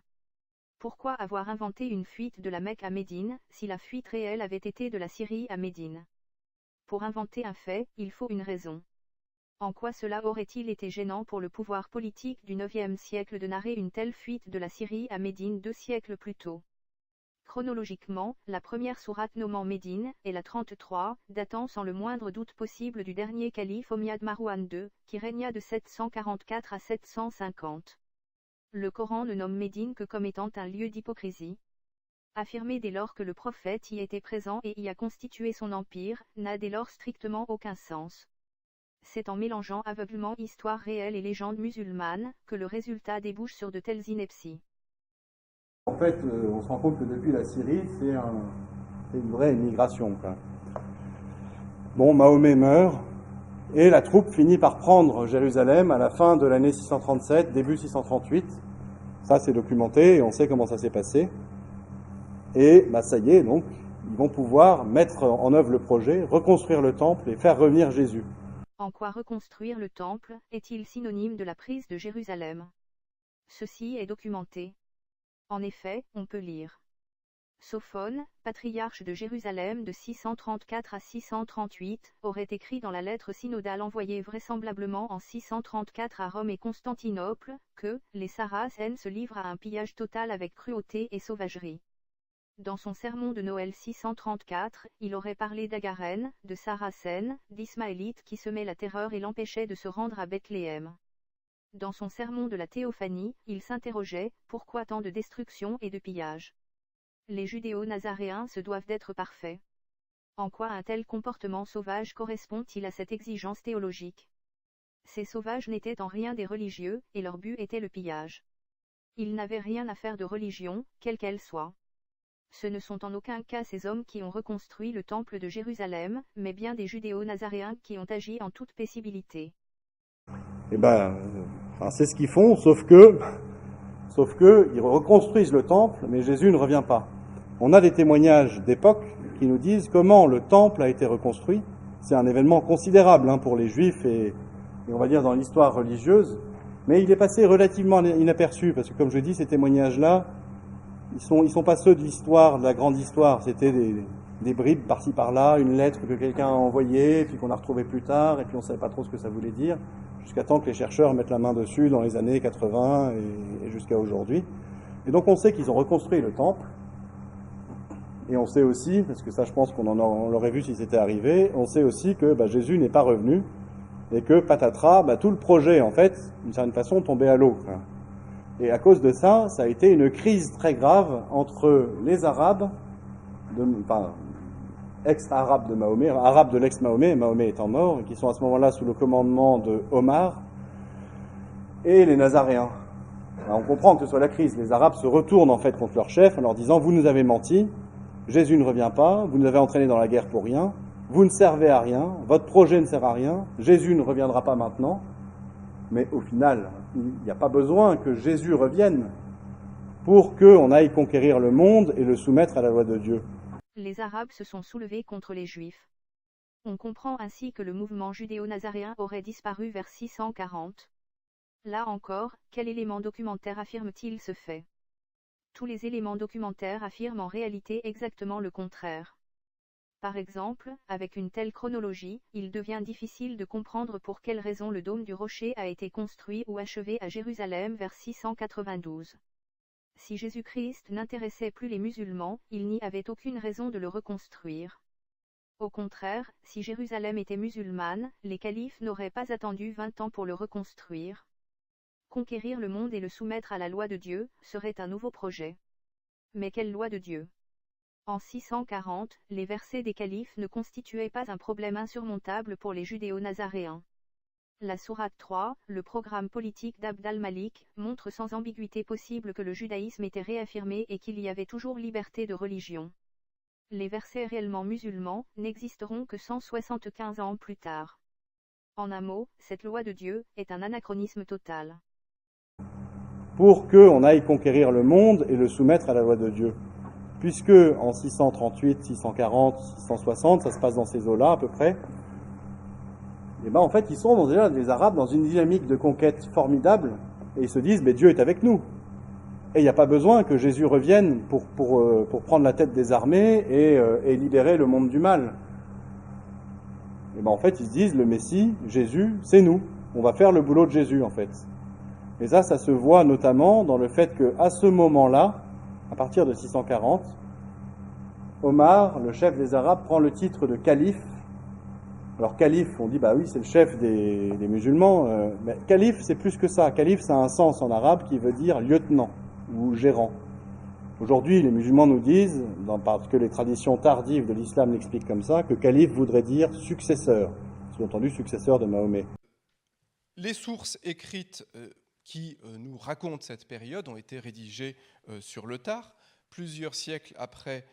Pourquoi avoir inventé une fuite de la Mecque à Médine, si la fuite réelle avait été de la Syrie à Médine? Pour inventer un fait, il faut une raison. En quoi cela aurait-il été gênant pour le pouvoir politique du IXe siècle de narrer une telle fuite de la Syrie à Médine 2 siècles plus tôt? Chronologiquement, la première sourate nommant Médine est la 33, datant sans le moindre doute possible du dernier calife Omiyad Marwan II, qui régna de 744 à 750. Le Coran ne nomme Médine que comme étant un lieu d'hypocrisie. Affirmer dès lors que le prophète y était présent et y a constitué son empire, n'a dès lors strictement aucun sens. C'est en mélangeant aveuglement histoire réelle et légende musulmane, que le résultat débouche sur de telles inepties. En fait, on se rend compte que depuis la Syrie, c'est une vraie immigration, quoi. Bon, Mahomet meurt, et la troupe finit par prendre Jérusalem à la fin de l'année 637, début 638. Ça, c'est documenté et on sait comment ça s'est passé. Et ça y est, donc, ils vont pouvoir mettre en œuvre le projet, reconstruire le temple et faire revenir Jésus. En quoi reconstruire le temple est-il synonyme de la prise de Jérusalem? Ceci est documenté. En effet, on peut lire. Sophone, patriarche de Jérusalem de 634 à 638, aurait écrit dans la lettre synodale envoyée vraisemblablement en 634 à Rome et Constantinople, que « les Saracènes se livrent à un pillage total avec cruauté et sauvagerie ». Dans son sermon de Noël 634, il aurait parlé d'Agarène, de Saracènes, d'Ismaélites qui semaient la terreur et l'empêchaient de se rendre à Bethléem. Dans son sermon de la Théophanie, il s'interrogeait « Pourquoi tant de destruction et de pillage ?» Les judéo-nazaréens se doivent d'être parfaits. En quoi un tel comportement sauvage correspond-il à cette exigence théologique? Ces sauvages n'étaient en rien des religieux, et leur but était le pillage. Ils n'avaient rien à faire de religion, quelle qu'elle soit. Ce ne sont en aucun cas ces hommes qui ont reconstruit le temple de Jérusalem, mais bien des judéo-nazaréens qui ont agi en toute paisibilité. C'est ce qu'ils font, sauf que ils reconstruisent le temple, mais Jésus ne revient pas. On a des témoignages d'époque qui nous disent comment le temple a été reconstruit. C'est un événement considérable pour les Juifs et on va dire dans l'histoire religieuse, mais il est passé relativement inaperçu, parce que comme je dis, ces témoignages-là, ils sont pas ceux de l'histoire, de la grande histoire. C'était des bribes par-ci par-là, une lettre que quelqu'un a envoyée, puis qu'on a retrouvée plus tard, et puis on savait pas trop ce que ça voulait dire, jusqu'à temps que les chercheurs mettent la main dessus dans les années 80 et jusqu'à aujourd'hui. Et donc on sait qu'ils ont reconstruit le temple, et on sait aussi, parce que ça je pense on l'aurait vu si c'était arrivé, on sait aussi que Jésus n'est pas revenu, et que patatras, tout le projet en fait, d'une certaine façon, tombait à l'eau. Et à cause de ça, ça a été une crise très grave entre les Arabes, enfin, ex-Arabes de Mahomet, Arabes de l'ex-Mahomet, Mahomet étant mort, qui sont à ce moment-là sous le commandement de Omar, et les Nazaréens. Alors on comprend que ce soit la crise. Les Arabes se retournent en fait contre leur chef en leur disant « Vous nous avez menti, Jésus ne revient pas, vous nous avez entraînés dans la guerre pour rien, vous ne servez à rien, votre projet ne sert à rien, Jésus ne reviendra pas maintenant. » Mais au final, il n'y a pas besoin que Jésus revienne pour qu'on aille conquérir le monde et le soumettre à la loi de Dieu. Les Arabes se sont soulevés contre les Juifs. On comprend ainsi que le mouvement judéo-nazaréen aurait disparu vers 640. Là encore, quel élément documentaire affirme-t-il ce fait? Tous les éléments documentaires affirment en réalité exactement le contraire. Par exemple, avec une telle chronologie, il devient difficile de comprendre pour quelle raison le dôme du rocher a été construit ou achevé à Jérusalem vers 692. Si Jésus-Christ n'intéressait plus les musulmans, il n'y avait aucune raison de le reconstruire. Au contraire, si Jérusalem était musulmane, les califes n'auraient pas attendu 20 ans pour le reconstruire. Conquérir le monde et le soumettre à la loi de Dieu serait un nouveau projet. Mais quelle loi de Dieu? En 640, les versets des califes ne constituaient pas un problème insurmontable pour les judéo-nazaréens. La sourate 3, le programme politique d'Abd al-Malik, montre sans ambiguïté possible que le judaïsme était réaffirmé et qu'il y avait toujours liberté de religion. Les versets réellement musulmans n'existeront que 175 ans plus tard. En un mot, cette loi de Dieu est un anachronisme total. Pour qu'on aille conquérir le monde et le soumettre à la loi de Dieu. Puisque en 638, 640, 660, ça se passe dans ces eaux-là à peu près, et ben en fait ils sont déjà les Arabes dans une dynamique de conquête formidable et ils se disent mais Dieu est avec nous et il n'y a pas besoin que Jésus revienne pour prendre la tête des armées et libérer le monde du mal. Et ben en fait ils se disent le Messie, Jésus, c'est nous, on va faire le boulot de Jésus en fait. Et ça se voit notamment dans le fait qu'à ce moment-là, à partir de 640, Omar, le chef des Arabes, prend le titre de calife. Alors calife, on dit bah oui c'est le chef des musulmans, mais calife c'est plus que ça. Calife ça a un sens en arabe qui veut dire lieutenant ou gérant. Aujourd'hui les musulmans nous disent, parce que les traditions tardives de l'islam l'expliquent comme ça, que calife voudrait dire successeur, sous-entendu successeur de Mahomet. Les sources écrites qui nous racontent cette période ont été rédigées sur le tard, plusieurs siècles après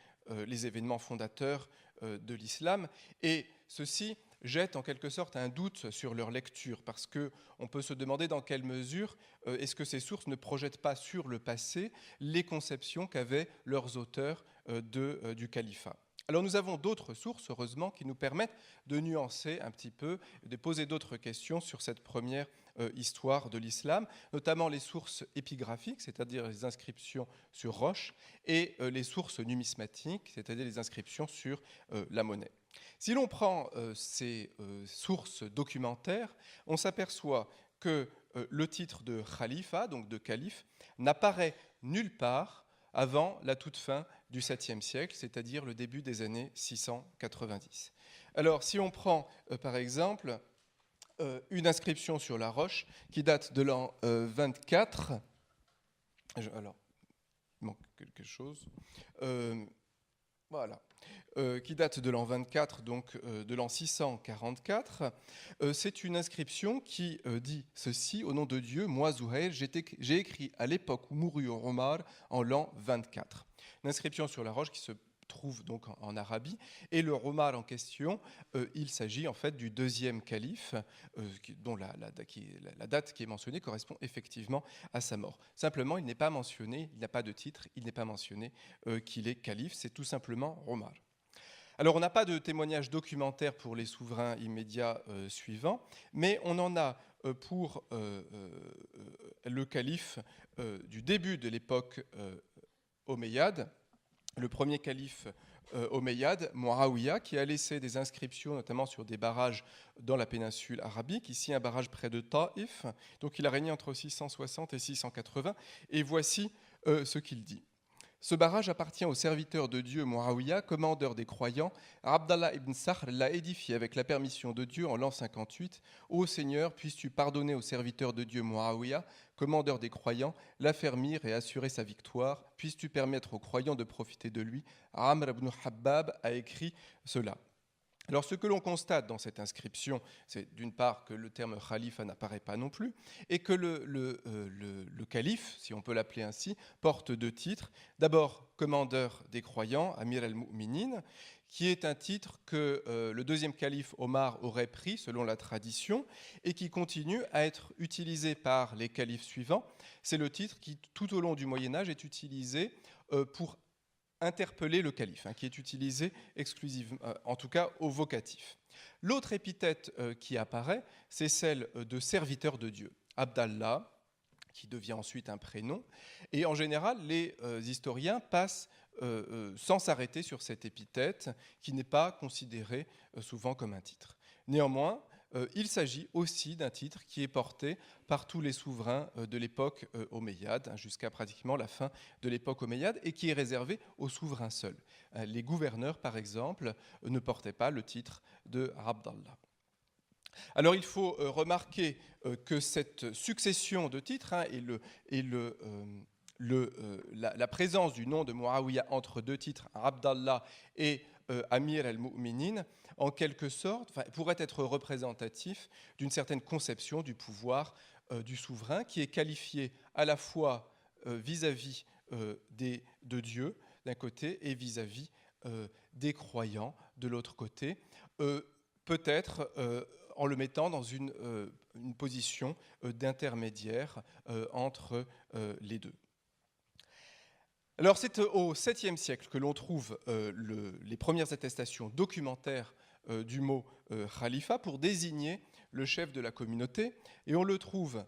les événements fondateurs de l'islam, et ceci jette en quelque sorte un doute sur leur lecture, parce qu'on peut se demander dans quelle mesure est-ce que ces sources ne projettent pas sur le passé les conceptions qu'avaient leurs auteurs du califat. Alors nous avons d'autres sources, heureusement, qui nous permettent de nuancer un petit peu, de poser d'autres questions sur cette première histoire de l'islam, notamment les sources épigraphiques, c'est-à-dire les inscriptions sur roche, et les sources numismatiques, c'est-à-dire les inscriptions sur la monnaie. Si l'on prend ces sources documentaires, on s'aperçoit que le titre de khalifa, donc de calife, n'apparaît nulle part avant la toute fin du 7e siècle, c'est-à-dire le début des années 690. Alors, si on prend, par exemple, une inscription sur la roche qui date de l'an 24, alors, il manque quelque chose, voilà, qui date de l'an 24, donc de l'an 644, c'est une inscription qui dit ceci: au nom de Dieu, moi Zuhair, j'ai écrit à l'époque où mourut Omar en l'an 24. Une inscription sur la roche qui se trouve donc en Arabie, et le Omar en question, il s'agit en fait du deuxième calife, dont la date qui est mentionnée correspond effectivement à sa mort. Simplement, il n'est pas mentionné, il n'a pas de titre, il n'est pas mentionné qu'il est calife, c'est tout simplement Omar. Alors, on n'a pas de témoignage documentaire pour les souverains immédiats suivants, mais on en a pour le calife du début de l'époque omeyyade, le premier calife omeyyade, Muawiyah, qui a laissé des inscriptions, notamment sur des barrages dans la péninsule arabique, ici un barrage près de Taïf, donc il a régné entre 660 et 680, et voici ce qu'il dit. Ce barrage appartient au serviteur de Dieu Muawiyah, commandeur des croyants. Abdallah ibn Sakhr l'a édifié avec la permission de Dieu en l'an 58. Ô Seigneur, puisses-tu pardonner au serviteur de Dieu Muawiyah, commandeur des croyants, l'affermir et assurer sa victoire. Puisses-tu permettre aux croyants de profiter de lui. Amr ibn Habbab a écrit cela. Alors ce que l'on constate dans cette inscription, c'est d'une part que le terme khalifa n'apparaît pas non plus, et que le calife, si on peut l'appeler ainsi, porte deux titres. D'abord, commandeur des croyants, Amir al-Mu'minin, qui est un titre que le deuxième calife Omar aurait pris selon la tradition, et qui continue à être utilisé par les califes suivants. C'est le titre qui, tout au long du Moyen-Âge, est utilisé pour interpeller le calife, qui est utilisé exclusivement, en tout cas au vocatif. L'autre épithète qui apparaît, c'est celle de serviteur de Dieu, Abdallah, qui devient ensuite un prénom. Et en général, les historiens passent sans s'arrêter sur cette épithète, qui n'est pas considérée souvent comme un titre. Néanmoins, il s'agit aussi d'un titre qui est porté par tous les souverains de l'époque omeyyade, jusqu'à pratiquement la fin de l'époque omeyyade, et qui est réservé aux souverains seuls. Les gouverneurs, par exemple, ne portaient pas le titre de Abdallah. Alors il faut remarquer que cette succession de titres la présence du nom de Muawiyah entre deux titres, Abdallah et Amir al-Mu'minin, en quelque sorte, pourrait être représentatif d'une certaine conception du pouvoir du souverain, qui est qualifié à la fois vis-à-vis de Dieu d'un côté et vis-à-vis des croyants de l'autre côté, peut-être en le mettant dans une position d'intermédiaire entre les deux. Alors c'est au 7e siècle que l'on trouve les premières attestations documentaires du mot khalifa pour désigner le chef de la communauté, et on le trouve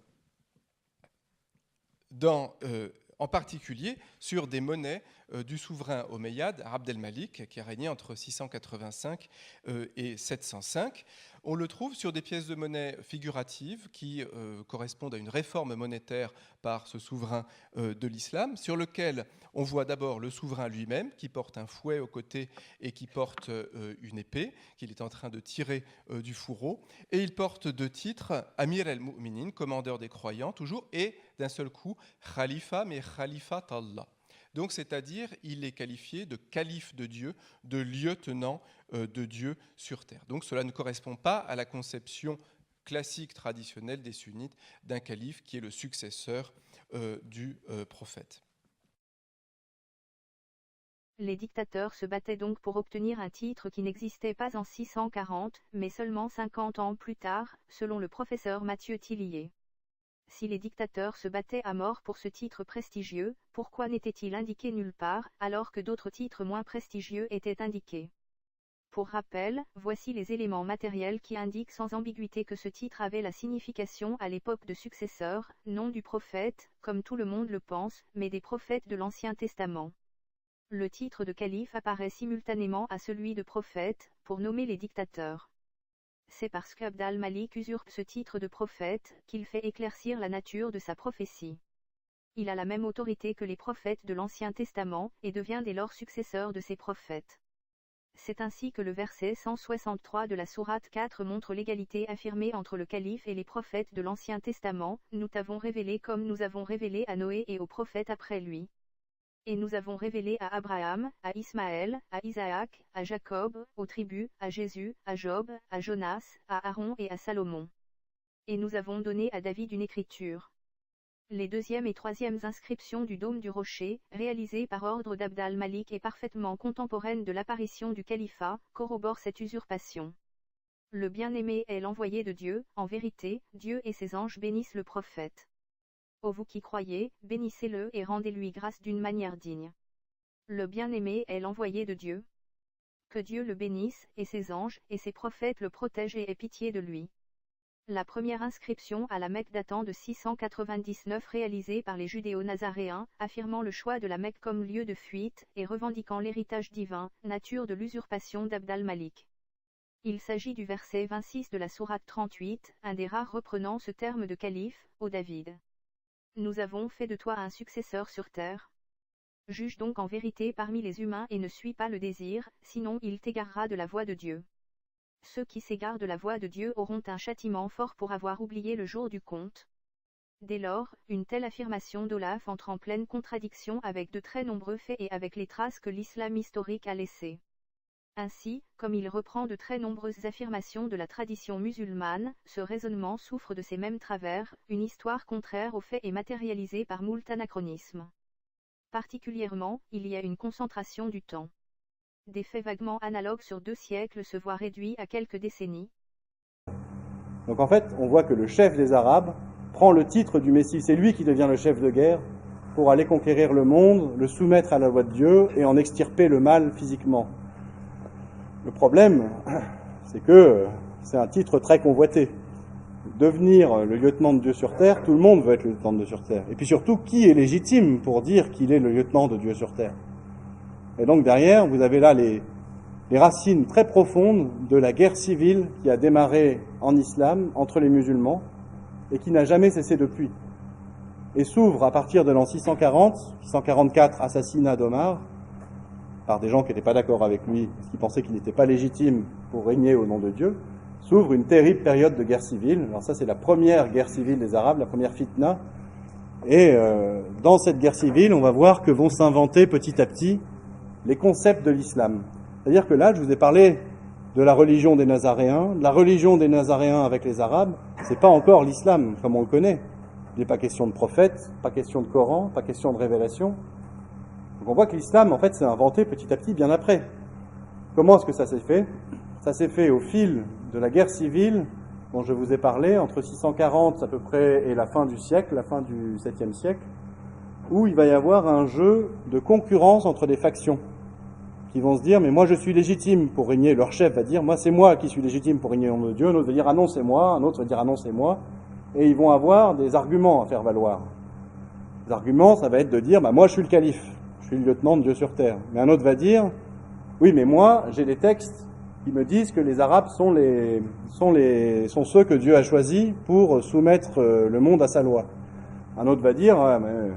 en particulier sur des monnaies du souverain omeyyade, Abd el-Malik, qui a régné entre 685 et 705. On le trouve sur des pièces de monnaie figuratives qui correspondent à une réforme monétaire par ce souverain de l'islam, sur lequel on voit d'abord le souverain lui-même qui porte un fouet au côté et qui porte une épée, qu'il est en train de tirer du fourreau. Et il porte deux titres, Amir al-Mu'minin, commandeur des croyants, toujours, et d'un seul coup, Khalifa, mais Khalifat Allah. Donc, c'est-à-dire, il est qualifié de calife de Dieu, de lieutenant de Dieu sur terre. Donc, cela ne correspond pas à la conception classique traditionnelle des sunnites d'un calife qui est le successeur du prophète. Les dictateurs se battaient donc pour obtenir un titre qui n'existait pas en 640, mais seulement 50 ans plus tard, selon le professeur Mathieu Tillier. Si les dictateurs se battaient à mort pour ce titre prestigieux, pourquoi n'était-il indiqué nulle part, alors que d'autres titres moins prestigieux étaient indiqués? Pour rappel, voici les éléments matériels qui indiquent sans ambiguïté que ce titre avait la signification à l'époque de successeur, non du prophète, comme tout le monde le pense, mais des prophètes de l'Ancien Testament. Le titre de calife apparaît simultanément à celui de prophète, pour nommer les dictateurs. C'est parce qu'Abd al-Malik usurpe ce titre de prophète qu'il fait éclaircir la nature de sa prophétie. Il a la même autorité que les prophètes de l'Ancien Testament et devient dès lors successeur de ces prophètes. C'est ainsi que le verset 163 de la sourate 4 montre l'égalité affirmée entre le calife et les prophètes de l'Ancien Testament. Nous t'avons révélé comme nous avons révélé à Noé et aux prophètes après lui. Et nous avons révélé à Abraham, à Ismaël, à Isaac, à Jacob, aux tribus, à Jésus, à Job, à Jonas, à Aaron et à Salomon. Et nous avons donné à David une écriture. Les deuxième et troisième inscriptions du dôme du rocher, réalisées par ordre d'Abd al-Malik et parfaitement contemporaines de l'apparition du califat, corroborent cette usurpation. Le bien-aimé est l'envoyé de Dieu, en vérité, Dieu et ses anges bénissent le prophète. Ô vous qui croyez, bénissez-le et rendez-lui grâce d'une manière digne. Le bien-aimé est l'envoyé de Dieu. Que Dieu le bénisse, et ses anges, et ses prophètes le protègent et aient pitié de lui. La première inscription à la Mecque datant de 699 réalisée par les judéo-nazaréens, affirmant le choix de la Mecque comme lieu de fuite, et revendiquant l'héritage divin, nature de l'usurpation d'Abd al-Malik. Il s'agit du verset 26 de la sourate 38, un des rares reprenant ce terme de calife, ô David. Nous avons fait de toi un successeur sur terre. Juge donc en vérité parmi les humains et ne suis pas le désir, sinon il t'égarera de la voie de Dieu. Ceux qui s'égarent de la voie de Dieu auront un châtiment fort pour avoir oublié le jour du compte. Dès lors, une telle affirmation d'Olaf entre en pleine contradiction avec de très nombreux faits et avec les traces que l'islam historique a laissées. Ainsi, comme il reprend de très nombreuses affirmations de la tradition musulmane, ce raisonnement souffre de ces mêmes travers, une histoire contraire aux faits est matérialisée par moult anachronismes. Particulièrement, il y a une concentration du temps. Des faits vaguement analogues sur 2 siècles se voient réduits à quelques décennies. Donc en fait, on voit que le chef des Arabes prend le titre du Messie, c'est lui qui devient le chef de guerre pour aller conquérir le monde, le soumettre à la loi de Dieu et en extirper le mal physiquement. Le problème, c'est que c'est un titre très convoité. Devenir le lieutenant de Dieu sur terre, tout le monde veut être le lieutenant de Dieu sur terre. Et puis surtout, qui est légitime pour dire qu'il est le lieutenant de Dieu sur terre? Et donc derrière, vous avez là les racines très profondes de la guerre civile qui a démarré en islam entre les musulmans et qui n'a jamais cessé depuis. Et s'ouvre à partir de l'an 644, assassinat d'Omar, par des gens qui n'étaient pas d'accord avec lui, qui pensaient qu'il n'était pas légitime pour régner au nom de Dieu, s'ouvre une terrible période de guerre civile. Alors ça, c'est la première guerre civile des Arabes, la première fitna. Et dans cette guerre civile, on va voir que vont s'inventer petit à petit les concepts de l'islam. C'est-à-dire que là, je vous ai parlé de la religion des Nazaréens. La religion des Nazaréens avec les Arabes, c'est pas encore l'islam comme on le connaît. Il n'est pas question de prophète, pas question de Coran, pas question de révélation. Donc on voit que l'islam, en fait, s'est inventé petit à petit bien après. Comment est-ce que ça s'est fait? Ça s'est fait au fil de la guerre civile dont je vous ai parlé, entre 640 à peu près et la fin du siècle, la fin du 7e siècle, où il va y avoir un jeu de concurrence entre des factions qui vont se dire, mais moi je suis légitime pour régner. Leur chef va dire, moi c'est moi qui suis légitime pour régner au nom de Dieu. Un autre va dire, ah non c'est moi. Un autre va dire, ah non c'est moi. Et ils vont avoir des arguments à faire valoir. Les arguments, ça va être de dire, bah moi je suis le calife, je suis le lieutenant de Dieu sur terre. Mais un autre va dire, oui mais moi j'ai des textes qui me disent que les Arabes sont ceux que Dieu a choisis pour soumettre le monde à sa loi. Un autre va dire, ah, mais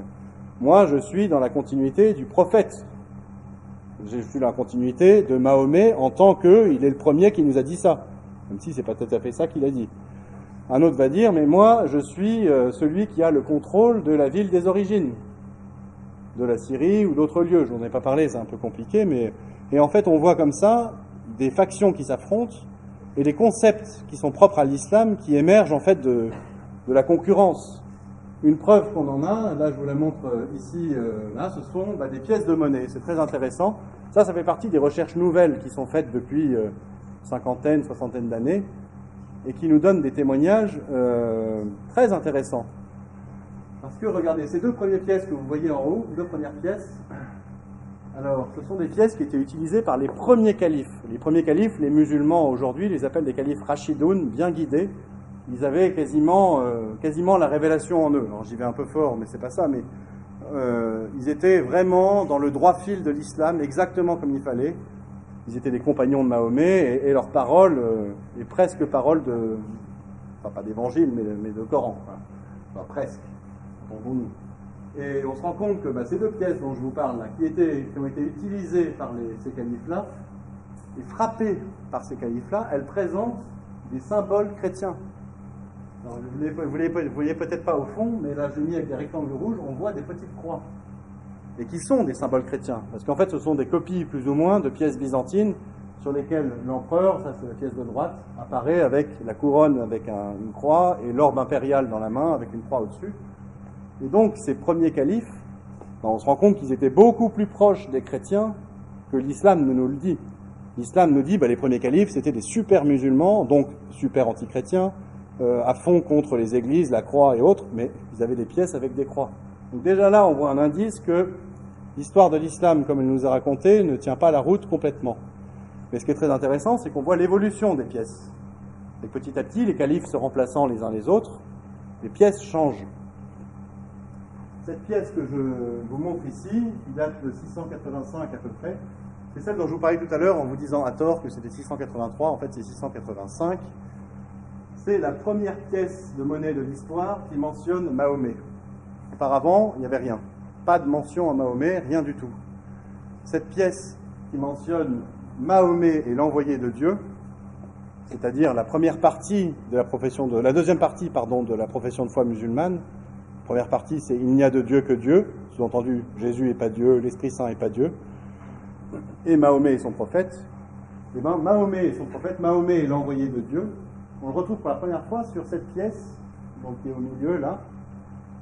moi je suis dans la continuité du prophète. Je suis dans la continuité de Mahomet en tant qu'il est le premier qui nous a dit ça, même si c'est pas tout à fait ça qu'il a dit. Un autre va dire, mais moi je suis celui qui a le contrôle de la ville des origines, de la Syrie ou d'autres lieux. Je n'en ai pas parlé, c'est un peu compliqué, mais et en fait on voit comme ça des factions qui s'affrontent et des concepts qui sont propres à l'islam qui émergent en fait de la concurrence. Une preuve qu'on en a, là je vous la montre ici, là, ce sont des pièces de monnaie, c'est très intéressant. Ça fait partie des recherches nouvelles qui sont faites depuis cinquantaine, soixantaine d'années et qui nous donnent des témoignages très intéressants. Parce que regardez, ces 2 premières pièces que vous voyez en haut, 2 premières pièces, alors ce sont des pièces qui étaient utilisées par les premiers califes. Les premiers califes, les musulmans aujourd'hui, les appellent des califes rachidoun, bien guidés. Ils avaient quasiment la révélation en eux. Alors j'y vais un peu fort, mais c'est pas ça, mais ils étaient vraiment dans le droit fil de l'islam, exactement comme il fallait. Ils étaient des compagnons de Mahomet, et leur parole est presque parole de, enfin pas d'évangile, mais de Coran, enfin presque, entendons-nous. Et on se rend compte que ces 2 pièces dont je vous parle là, qui ont été utilisées par ces califes-là, et frappées par ces califes-là, elles présentent des symboles chrétiens. Alors, vous ne voyez peut-être pas au fond, mais là j'ai mis avec des rectangles rouges, on voit des petites croix. Et qui sont des symboles chrétiens. Parce qu'en fait ce sont des copies plus ou moins de pièces byzantines sur lesquelles l'empereur, ça c'est la pièce de droite, apparaît avec la couronne avec une croix et l'orbe impérial dans la main avec une croix au-dessus. Et donc ces premiers califes, on se rend compte qu'ils étaient beaucoup plus proches des chrétiens que l'islam ne nous le dit. L'islam nous dit les premiers califes c'était des super musulmans, donc super anti-chrétiens, à fond contre les églises, la croix et autres, mais ils avaient des pièces avec des croix. Donc déjà là, on voit un indice que l'histoire de l'islam, comme elle nous a raconté, ne tient pas la route complètement. Mais ce qui est très intéressant, c'est qu'on voit l'évolution des pièces. Et petit à petit, les califes se remplaçant les uns les autres, les pièces changent. Cette pièce que je vous montre ici, qui date de 685 à peu près, c'est celle dont je vous parlais tout à l'heure en vous disant à tort que c'était 683, en fait c'est 685. C'est la première pièce de monnaie de l'histoire qui mentionne Mahomet. Auparavant, il n'y avait rien. Pas de mention à Mahomet, rien du tout. Cette pièce qui mentionne Mahomet et l'envoyé de Dieu, c'est-à-dire la première partie de la deuxième partie, de la profession de foi musulmane. La première partie, c'est il n'y a de Dieu que Dieu, sous-entendu Jésus n'est pas Dieu, l'Esprit Saint n'est pas Dieu, et Mahomet est son prophète. Et bien Mahomet est son prophète, Mahomet est l'envoyé de Dieu. On le retrouve pour la première fois sur cette pièce, donc qui est au milieu là,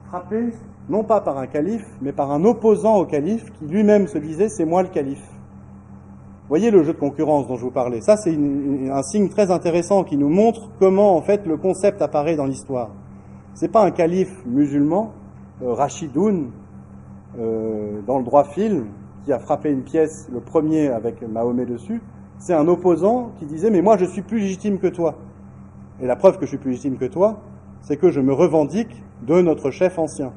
frappé non pas par un calife, mais par un opposant au calife qui lui-même se disait c'est moi le calife. Vous voyez le jeu de concurrence dont je vous parlais. Ça, c'est un signe très intéressant qui nous montre comment, en fait, le concept apparaît dans l'histoire. C'est pas un calife musulman, Rachidoun, dans le droit fil, qui a frappé une pièce, le premier avec Mahomet dessus. C'est un opposant qui disait, mais moi, je suis plus légitime que toi. Et la preuve que je suis plus légitime que toi, c'est que je me revendique de notre chef ancien,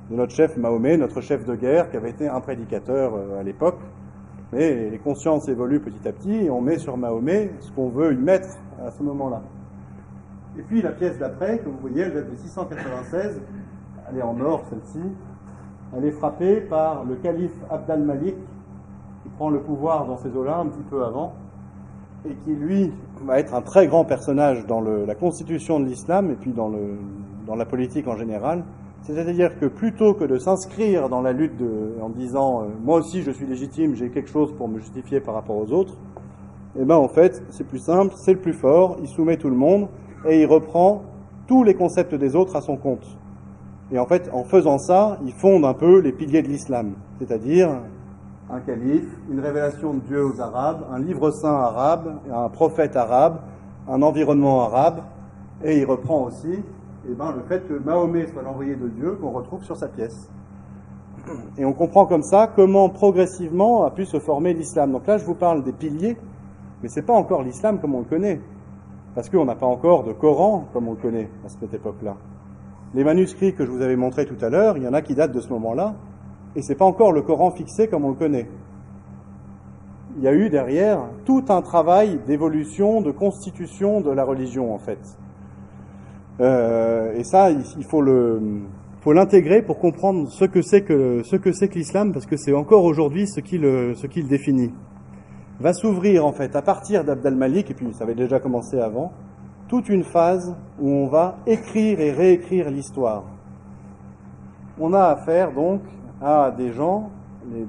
de notre chef Mahomet, notre chef de guerre, qui avait été un prédicateur à l'époque. Mais les consciences évoluent petit à petit et on met sur Mahomet ce qu'on veut y mettre à ce moment-là. Et puis la pièce d'après, que vous voyez, elle date de 696, elle est en or celle-ci, elle est frappée par le calife Abd al-Malik, qui prend le pouvoir dans ces eaux-là un petit peu avant, et qui lui va être un très grand personnage dans la constitution de l'islam et puis dans la politique en général. C'est-à-dire que plutôt que de s'inscrire dans la lutte en disant moi aussi je suis légitime, j'ai quelque chose pour me justifier par rapport aux autres, eh ben en fait c'est plus simple, c'est le plus fort, il soumet tout le monde et il reprend tous les concepts des autres à son compte. Et en fait en faisant ça, il fonde un peu les piliers de l'islam, c'est-à-dire un calife, une révélation de Dieu aux Arabes, un livre saint arabe, un prophète arabe, un environnement arabe, et il reprend aussi le fait que Mahomet soit l'envoyé de Dieu qu'on retrouve sur sa pièce. Et on comprend comme ça comment progressivement a pu se former l'islam. Donc là, je vous parle des piliers, mais c'est pas encore l'islam comme on le connaît, parce qu'on n'a pas encore de Coran comme on le connaît à cette époque-là. Les manuscrits que je vous avais montrés tout à l'heure, il y en a qui datent de ce moment-là, et c'est pas encore le Coran fixé comme on le connaît. Il y a eu derrière tout un travail d'évolution, de constitution de la religion en fait. Et ça, il faut l'intégrer pour comprendre ce que c'est que l'islam, parce que c'est encore aujourd'hui ce qui le définit. Va s'ouvrir en fait à partir d'Abd al-Malik, et puis ça avait déjà commencé avant, toute une phase où on va écrire et réécrire l'histoire. On a affaire donc à des gens,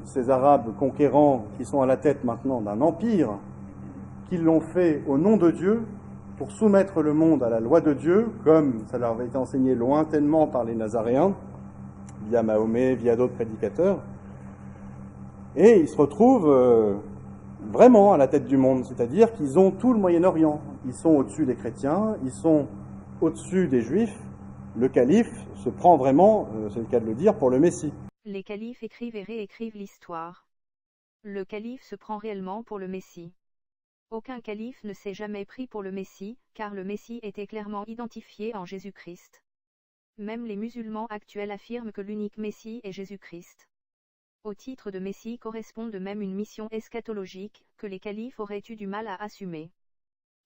ces Arabes conquérants qui sont à la tête maintenant d'un empire, qui l'ont fait au nom de Dieu, pour soumettre le monde à la loi de Dieu, comme ça leur avait été enseigné lointainement par les Nazaréens, via Mahomet, via d'autres prédicateurs. Et ils se retrouvent vraiment à la tête du monde, c'est-à-dire qu'ils ont tout le Moyen-Orient. Ils sont au-dessus des chrétiens, ils sont au-dessus des juifs. Le calife se prend vraiment, c'est le cas de le dire, pour le Messie. Les califes écrivent et réécrivent l'histoire. Le calife se prend réellement pour le Messie. Aucun calife ne s'est jamais pris pour le Messie, car le Messie était clairement identifié en Jésus-Christ. Même les musulmans actuels affirment que l'unique Messie est Jésus-Christ. Au titre de Messie correspond de même une mission eschatologique, que les califes auraient eu du mal à assumer.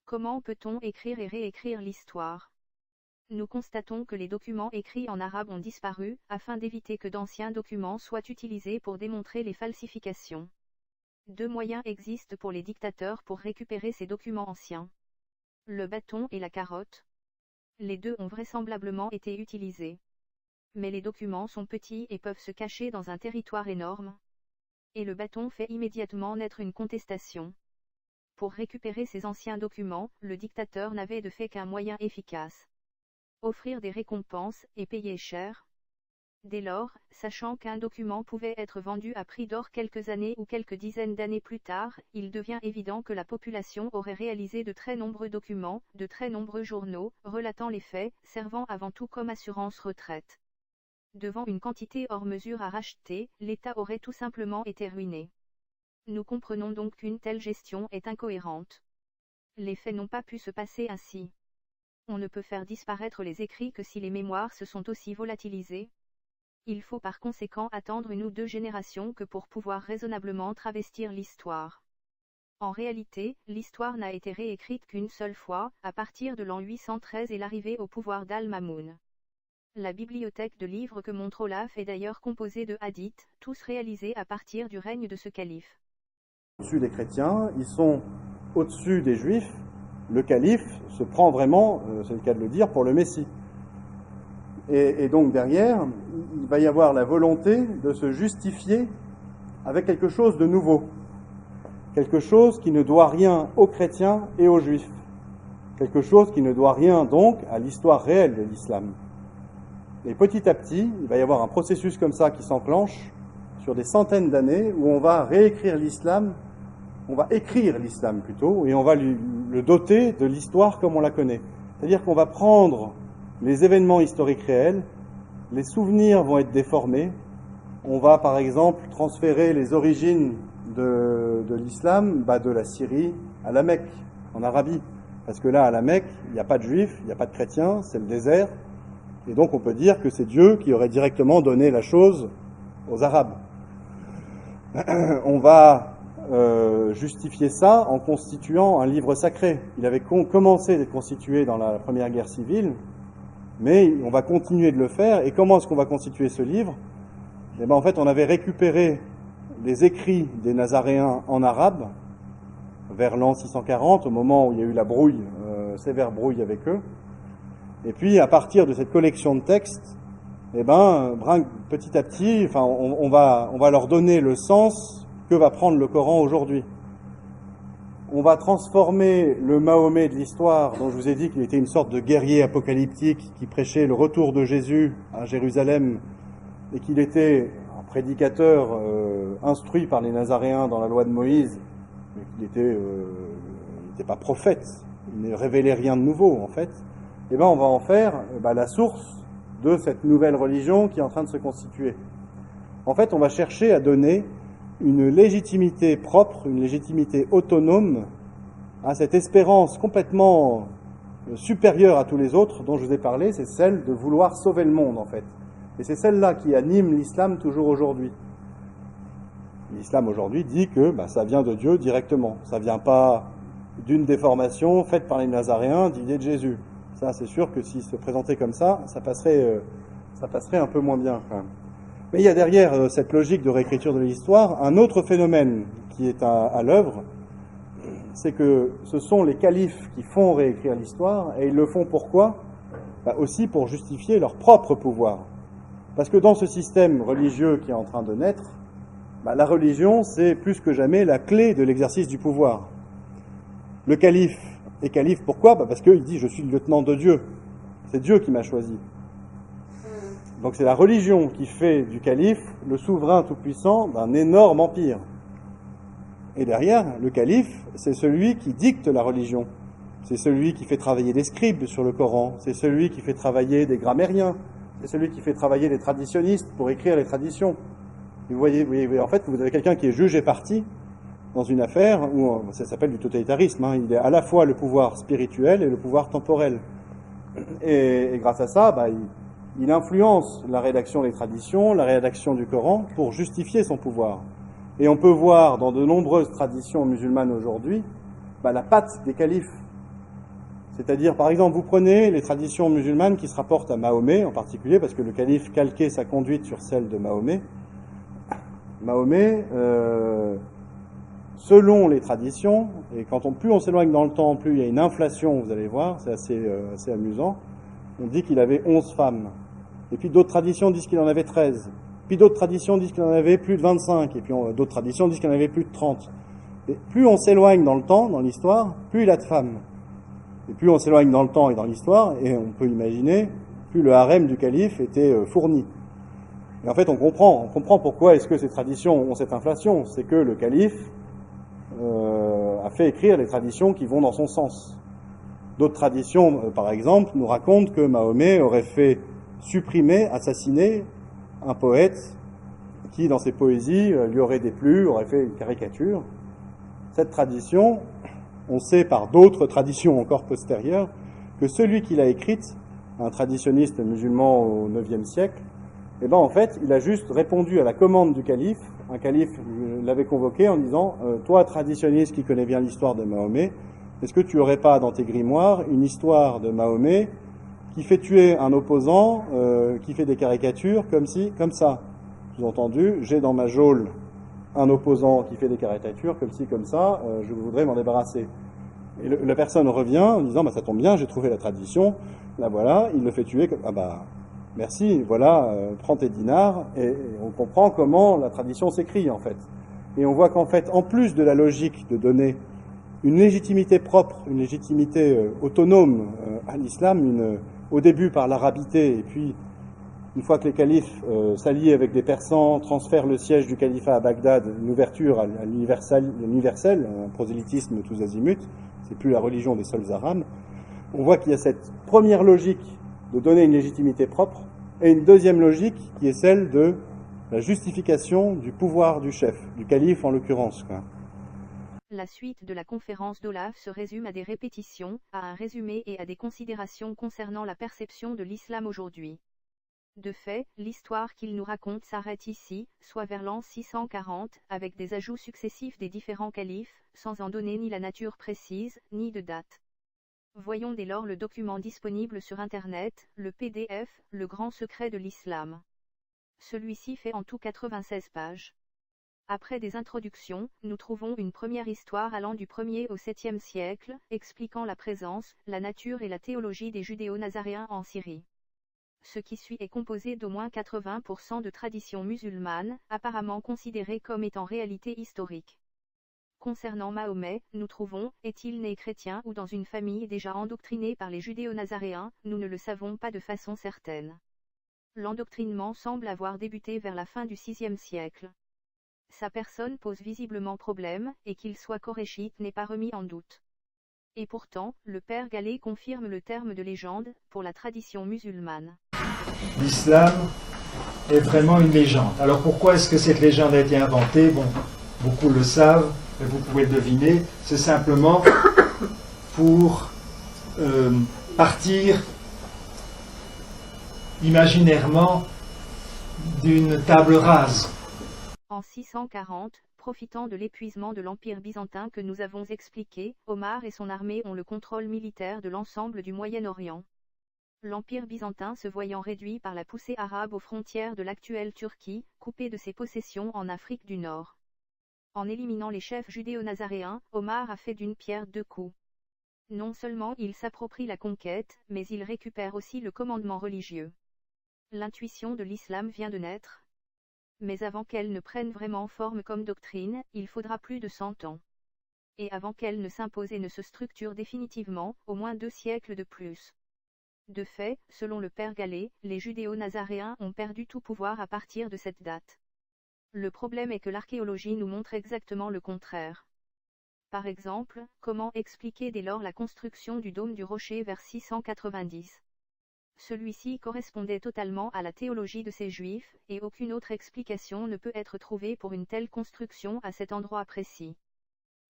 Comment peut-on écrire et réécrire l'histoire ? Nous constatons que les documents écrits en arabe ont disparu, afin d'éviter que d'anciens documents soient utilisés pour démontrer les falsifications. Deux moyens existent pour les dictateurs pour récupérer ces documents anciens. Le bâton et la carotte. Les deux ont vraisemblablement été utilisés. Mais les documents sont petits et peuvent se cacher dans un territoire énorme. Et le bâton fait immédiatement naître une contestation. Pour récupérer ces anciens documents, le dictateur n'avait de fait qu'un moyen efficace. Offrir des récompenses et payer cher. Dès lors, sachant qu'un document pouvait être vendu à prix d'or quelques années ou quelques dizaines d'années plus tard, il devient évident que la population aurait réalisé de très nombreux documents, de très nombreux journaux, relatant les faits, servant avant tout comme assurance retraite. Devant une quantité hors mesure à racheter, l'État aurait tout simplement été ruiné. Nous comprenons donc qu'une telle gestion est incohérente. Les faits n'ont pas pu se passer ainsi. On ne peut faire disparaître les écrits que si les mémoires se sont aussi volatilisées. Il faut par conséquent attendre une ou deux générations que pour pouvoir raisonnablement travestir l'histoire. En réalité, l'histoire n'a été réécrite qu'une seule fois, à partir de l'an 813 et l'arrivée au pouvoir d'Al-Mamoun. La bibliothèque de livres que montre Olaf est d'ailleurs composée de hadiths, tous réalisés à partir du règne de ce calife. Au-dessus des chrétiens, ils sont au-dessus des juifs. Le calife se prend vraiment, c'est le cas de le dire, pour le Messie. Et donc derrière, il va y avoir la volonté de se justifier avec quelque chose de nouveau. Quelque chose qui ne doit rien aux chrétiens et aux juifs. Quelque chose qui ne doit rien donc à l'histoire réelle de l'islam. Et petit à petit, il va y avoir un processus comme ça qui s'enclenche sur des centaines d'années où on va réécrire l'islam, on va écrire l'islam plutôt, et on va le doter de l'histoire comme on la connaît. C'est-à-dire qu'on va prendre les événements historiques réels, les souvenirs vont être déformés, on va par exemple transférer les origines de l'islam de la Syrie à la Mecque, en Arabie. Parce que là, à la Mecque, il n'y a pas de juifs, il n'y a pas de chrétiens, c'est le désert. Et donc on peut dire que c'est Dieu qui aurait directement donné la chose aux Arabes. On va justifier ça en constituant un livre sacré. Il avait commencé d'être constitué dans la Première Guerre civile, mais on va continuer de le faire. Et comment est-ce qu'on va constituer ce livre ? Eh bien, en fait, on avait récupéré les écrits des Nazaréens en arabe vers l'an 640, au moment où il y a eu la brouille, sévère brouille avec eux. Et puis, à partir de cette collection de textes, eh ben, petit à petit, enfin, on va leur donner le sens que va prendre le Coran aujourd'hui. On va transformer le Mahomet de l'histoire, dont je vous ai dit qu'il était une sorte de guerrier apocalyptique qui prêchait le retour de Jésus à Jérusalem et qu'il était un prédicateur instruit par les Nazaréens dans la loi de Moïse, mais qu'il n'était pas prophète, il ne révélait rien de nouveau en fait. Eh ben, on va en faire la source de cette nouvelle religion qui est en train de se constituer. En fait, on va chercher à donner une légitimité propre, une légitimité autonome à cette espérance complètement supérieure à tous les autres dont je vous ai parlé, c'est celle de vouloir sauver le monde en fait. Et c'est celle-là qui anime l'islam toujours aujourd'hui. L'islam aujourd'hui dit que ça vient de Dieu directement, ça vient pas d'une déformation faite par les Nazaréens d'idées de Jésus. Ça, c'est sûr que s'il se présentait comme ça, ça passerait un peu moins bien quand même. Mais il y a derrière cette logique de réécriture de l'histoire un autre phénomène qui est à l'œuvre, c'est que ce sont les califes qui font réécrire l'histoire, et ils le font pourquoi ? Aussi pour justifier leur propre pouvoir. Parce que dans ce système religieux qui est en train de naître, la religion, c'est plus que jamais la clé de l'exercice du pouvoir. Le calife est calife, pourquoi ? Parce qu'il dit « je suis le lieutenant de Dieu ». C'est Dieu qui m'a choisi. Donc c'est la religion qui fait du calife le souverain tout-puissant d'un énorme empire. Et derrière, le calife, c'est celui qui dicte la religion. C'est celui qui fait travailler des scribes sur le Coran. C'est celui qui fait travailler des grammairiens. C'est celui qui fait travailler les traditionnistes pour écrire les traditions. Et vous voyez, en fait, vous avez quelqu'un qui est juge et partie dans une affaire où ça s'appelle du totalitarisme. Il est à la fois le pouvoir spirituel et le pouvoir temporel. Et grâce à ça, il influence la rédaction des traditions, la rédaction du Coran pour justifier son pouvoir. Et on peut voir dans de nombreuses traditions musulmanes aujourd'hui la patte des califes. C'est-à-dire, par exemple, vous prenez les traditions musulmanes qui se rapportent à Mahomet en particulier, parce que le calife calquait sa conduite sur celle de Mahomet. Mahomet, selon les traditions, et plus on s'éloigne dans le temps, plus il y a une inflation, vous allez voir, c'est assez amusant, on dit qu'il avait 11 femmes. Et puis d'autres traditions disent qu'il en avait 13. Puis d'autres traditions disent qu'il en avait plus de 25. Et puis d'autres traditions disent qu'il en avait plus de 30. Et plus on s'éloigne dans le temps, dans l'histoire, plus il a de femmes. Et plus on s'éloigne dans le temps et dans l'histoire, et on peut imaginer, plus le harem du calife était fourni. Et en fait, on comprend pourquoi est-ce que ces traditions ont cette inflation. C'est que le calife a fait écrire les traditions qui vont dans son sens. D'autres traditions, par exemple, nous racontent que Mahomet aurait fait supprimer, assassiner un poète qui, dans ses poésies, lui aurait déplu, aurait fait une caricature. Cette tradition, on sait par d'autres traditions encore postérieures, que celui qui l'a écrite, un traditionniste musulman au IXe siècle, en fait, il a juste répondu à la commande du calife. Un calife l'avait convoqué en disant « Toi, traditionniste qui connais bien l'histoire de Mahomet, est-ce que tu n'aurais pas dans tes grimoires une histoire de Mahomet qui fait tuer un opposant, qui fait des caricatures comme ci, comme ça. Sous-entendu, j'ai dans ma geôle un opposant qui fait des caricatures comme ci, comme ça, je voudrais m'en débarrasser. Et la personne revient en disant, bah, ça tombe bien, j'ai trouvé la tradition, là voilà, il le fait tuer, ah bah, merci, voilà, prends tes dinars, et on comprend comment la tradition s'écrit en fait. Et on voit qu'en fait, en plus de la logique de donner une légitimité propre, une légitimité autonome à l'islam, au début par l'arabité, et puis une fois que les califes s'allient avec des Persans, transfèrent le siège du califat à Bagdad, une ouverture à l'universel, un prosélytisme tous azimuts, c'est plus la religion des seuls arabes, on voit qu'il y a cette première logique de donner une légitimité propre, et une deuxième logique qui est celle de la justification du pouvoir du chef, du calife en l'occurrence. La suite de la conférence d'Olaf se résume à des répétitions, à un résumé et à des considérations concernant la perception de l'islam aujourd'hui. De fait, l'histoire qu'il nous raconte s'arrête ici, soit vers l'an 640, avec des ajouts successifs des différents califes, sans en donner ni la nature précise, ni de date. Voyons dès lors le document disponible sur Internet, le PDF, Le Grand Secret de l'Islam. Celui-ci fait en tout 96 pages. Après des introductions, nous trouvons une première histoire allant du 1er au 7e siècle, expliquant la présence, la nature et la théologie des judéo-nazaréens en Syrie. Ce qui suit est composé d'au moins 80% de traditions musulmanes, apparemment considérées comme étant réalité historique. Concernant Mahomet, nous trouvons, est-il né chrétien ou dans une famille déjà endoctrinée par les judéo-nazaréens, nous ne le savons pas de façon certaine. L'endoctrinement semble avoir débuté vers la fin du VIe siècle. Sa personne pose visiblement problème, et qu'il soit coréchite n'est pas remis en doute. Et pourtant, le père Gallet confirme le terme de légende, pour la tradition musulmane. L'islam est vraiment une légende. Alors pourquoi est-ce que cette légende a été inventée? Bon, beaucoup le savent, mais vous pouvez le deviner, c'est simplement pour partir imaginairement d'une table rase. En 640, profitant de l'épuisement de l'Empire byzantin que nous avons expliqué, Omar et son armée ont le contrôle militaire de l'ensemble du Moyen-Orient. L'Empire byzantin se voyant réduit par la poussée arabe aux frontières de l'actuelle Turquie, coupé de ses possessions en Afrique du Nord. En éliminant les chefs judéo-nazaréens, Omar a fait d'une pierre deux coups. Non seulement il s'approprie la conquête, mais il récupère aussi le commandement religieux. L'intuition de l'islam vient de naître. Mais avant qu'elle ne prenne vraiment forme comme doctrine, il faudra plus de 100 ans. Et avant qu'elle ne s'impose et ne se structure définitivement, au moins 2 siècles de plus. De fait, selon le père Gallet, les judéo-nazaréens ont perdu tout pouvoir à partir de cette date. Le problème est que l'archéologie nous montre exactement le contraire. Par exemple, comment expliquer dès lors la construction du dôme du rocher vers 690 ? Celui-ci correspondait totalement à la théologie de ces Juifs, et aucune autre explication ne peut être trouvée pour une telle construction à cet endroit précis.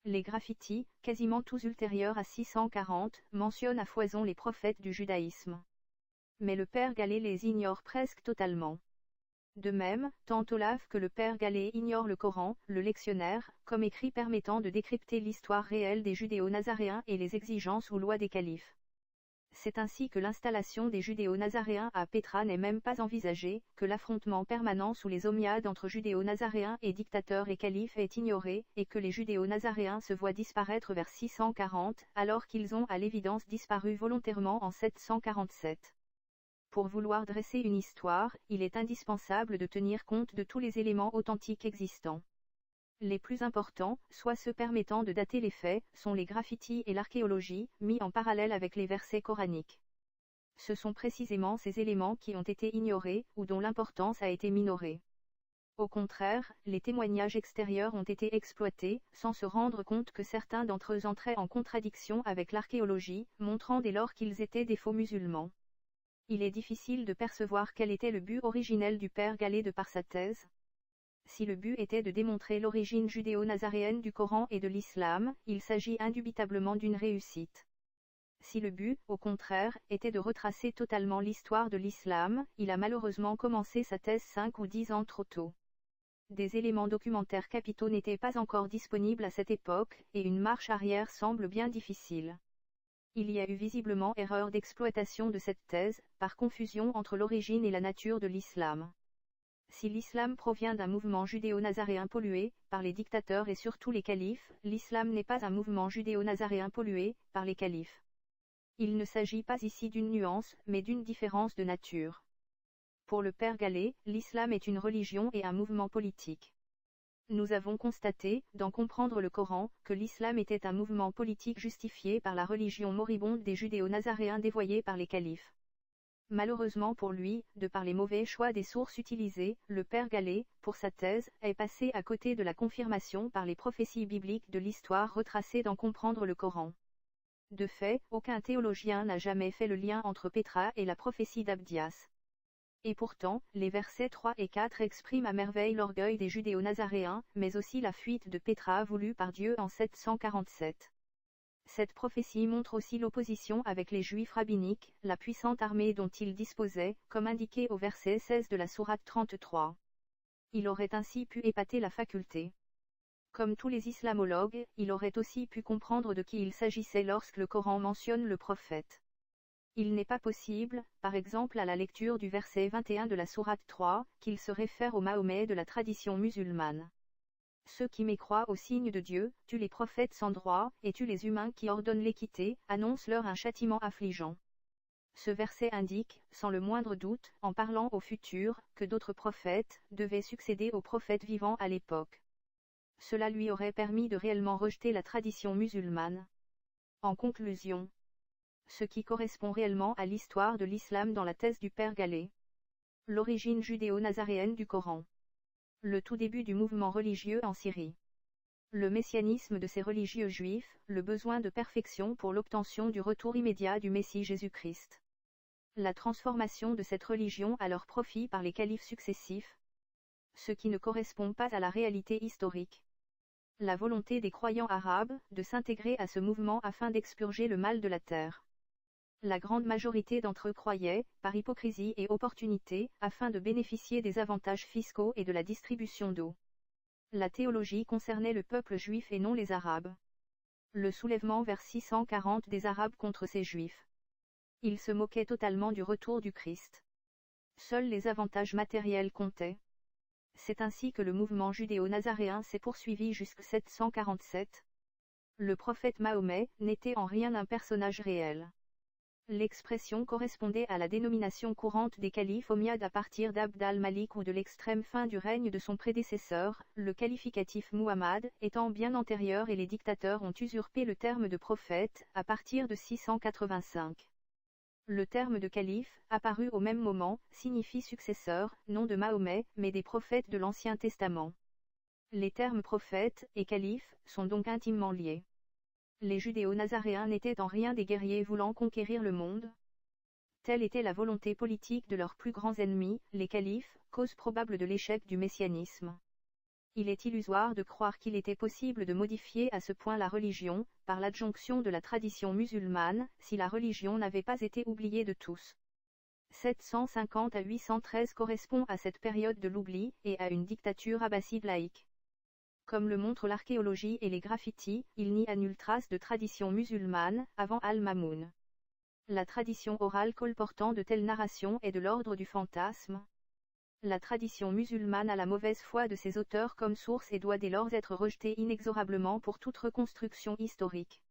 Les graffitis, quasiment tous ultérieurs à 640, mentionnent à foison les prophètes du judaïsme. Mais le père Gallet les ignore presque totalement. De même, tant Olaf que le père Gallet ignorent le Coran, le lectionnaire, comme écrit permettant de décrypter l'histoire réelle des judéo-nazaréens et les exigences ou lois des califes. C'est ainsi que l'installation des judéo-nazaréens à Pétra n'est même pas envisagée, que l'affrontement permanent sous les Omeyyades entre judéo-nazaréens et dictateurs et califes est ignoré, et que les judéo-nazaréens se voient disparaître vers 640, alors qu'ils ont à l'évidence disparu volontairement en 747. Pour vouloir dresser une histoire, il est indispensable de tenir compte de tous les éléments authentiques existants. Les plus importants, soit ceux permettant de dater les faits, sont les graffitis et l'archéologie, mis en parallèle avec les versets coraniques. Ce sont précisément ces éléments qui ont été ignorés, ou dont l'importance a été minorée. Au contraire, les témoignages extérieurs ont été exploités, sans se rendre compte que certains d'entre eux entraient en contradiction avec l'archéologie, montrant dès lors qu'ils étaient des faux musulmans. Il est difficile de percevoir quel était le but originel du père Gallet de par sa thèse. Si le but était de démontrer l'origine judéo-nazaréenne du Coran et de l'islam, il s'agit indubitablement d'une réussite. Si le but, au contraire, était de retracer totalement l'histoire de l'islam, il a malheureusement commencé sa thèse 5 ou 10 ans trop tôt. Des éléments documentaires capitaux n'étaient pas encore disponibles à cette époque, et une marche arrière semble bien difficile. Il y a eu visiblement erreur d'exploitation de cette thèse, par confusion entre l'origine et la nature de l'islam. Si l'islam provient d'un mouvement judéo-nazaréen pollué par les dictateurs et surtout les califes, l'islam n'est pas un mouvement judéo-nazaréen pollué par les califes. Il ne s'agit pas ici d'une nuance, mais d'une différence de nature. Pour le père Gallet, l'islam est une religion et un mouvement politique. Nous avons constaté, dans Comprendre le Coran, que l'islam était un mouvement politique justifié par la religion moribonde des judéo-nazaréens dévoyés par les califes. Malheureusement pour lui, de par les mauvais choix des sources utilisées, le père Gallet, pour sa thèse, est passé à côté de la confirmation par les prophéties bibliques de l'histoire retracée dans Comprendre le Coran. De fait, aucun théologien n'a jamais fait le lien entre Pétra et la prophétie d'Abdias. Et pourtant, les versets 3 et 4 expriment à merveille l'orgueil des judéo-nazaréens, mais aussi la fuite de Pétra voulue par Dieu en 747. Cette prophétie montre aussi l'opposition avec les Juifs rabbiniques, la puissante armée dont ils disposaient, comme indiqué au verset 16 de la sourate 33. Il aurait ainsi pu épater la faculté. Comme tous les islamologues, il aurait aussi pu comprendre de qui il s'agissait lorsque le Coran mentionne le prophète. Il n'est pas possible, par exemple à la lecture du verset 21 de la sourate 3, qu'il se réfère au Mahomet de la tradition musulmane. Ceux qui mécroient au signe de Dieu, tuent les prophètes sans droit, et tuent les humains qui ordonnent l'équité, annoncent-leur un châtiment affligeant. Ce verset indique, sans le moindre doute, en parlant au futur, que d'autres prophètes devaient succéder aux prophètes vivants à l'époque. Cela lui aurait permis de réellement rejeter la tradition musulmane. En conclusion, ce qui correspond réellement à l'histoire de l'islam dans la thèse du père Gallet. L'origine judéo-nazaréenne du Coran. Le tout début du mouvement religieux en Syrie. Le messianisme de ces religieux juifs, le besoin de perfection pour l'obtention du retour immédiat du Messie Jésus-Christ. La transformation de cette religion à leur profit par les califes successifs. Ce qui ne correspond pas à la réalité historique. La volonté des croyants arabes de s'intégrer à ce mouvement afin d'expurger le mal de la terre. La grande majorité d'entre eux croyaient, par hypocrisie et opportunité, afin de bénéficier des avantages fiscaux et de la distribution d'eau. La théologie concernait le peuple juif et non les Arabes. Le soulèvement vers 640 des Arabes contre ces Juifs. Ils se moquaient totalement du retour du Christ. Seuls les avantages matériels comptaient. C'est ainsi que le mouvement judéo-nazaréen s'est poursuivi jusqu'en 747. Le prophète Mahomet n'était en rien un personnage réel. L'expression correspondait à la dénomination courante des califes omeyyades à partir d'Abd al-Malik ou de l'extrême fin du règne de son prédécesseur, le qualificatif Muhammad étant bien antérieur et les dictateurs ont usurpé le terme de prophète à partir de 685. Le terme de calife, apparu au même moment, signifie successeur, non de Mahomet, mais des prophètes de l'Ancien Testament. Les termes prophète et calife sont donc intimement liés. Les judéo-nazaréens n'étaient en rien des guerriers voulant conquérir le monde. Telle était la volonté politique de leurs plus grands ennemis, les califes, cause probable de l'échec du messianisme. Il est illusoire de croire qu'il était possible de modifier à ce point la religion, par l'adjonction de la tradition musulmane, si la religion n'avait pas été oubliée de tous. 750 à 813 correspond à cette période de l'oubli, et à une dictature abbasside laïque. Comme le montrent l'archéologie et les graffitis, il n'y a nulle trace de tradition musulmane, avant Al-Mamoun. La tradition orale colportant de telles narrations est de l'ordre du fantasme. La tradition musulmane a la mauvaise foi de ses auteurs comme source et doit dès lors être rejetée inexorablement pour toute reconstruction historique.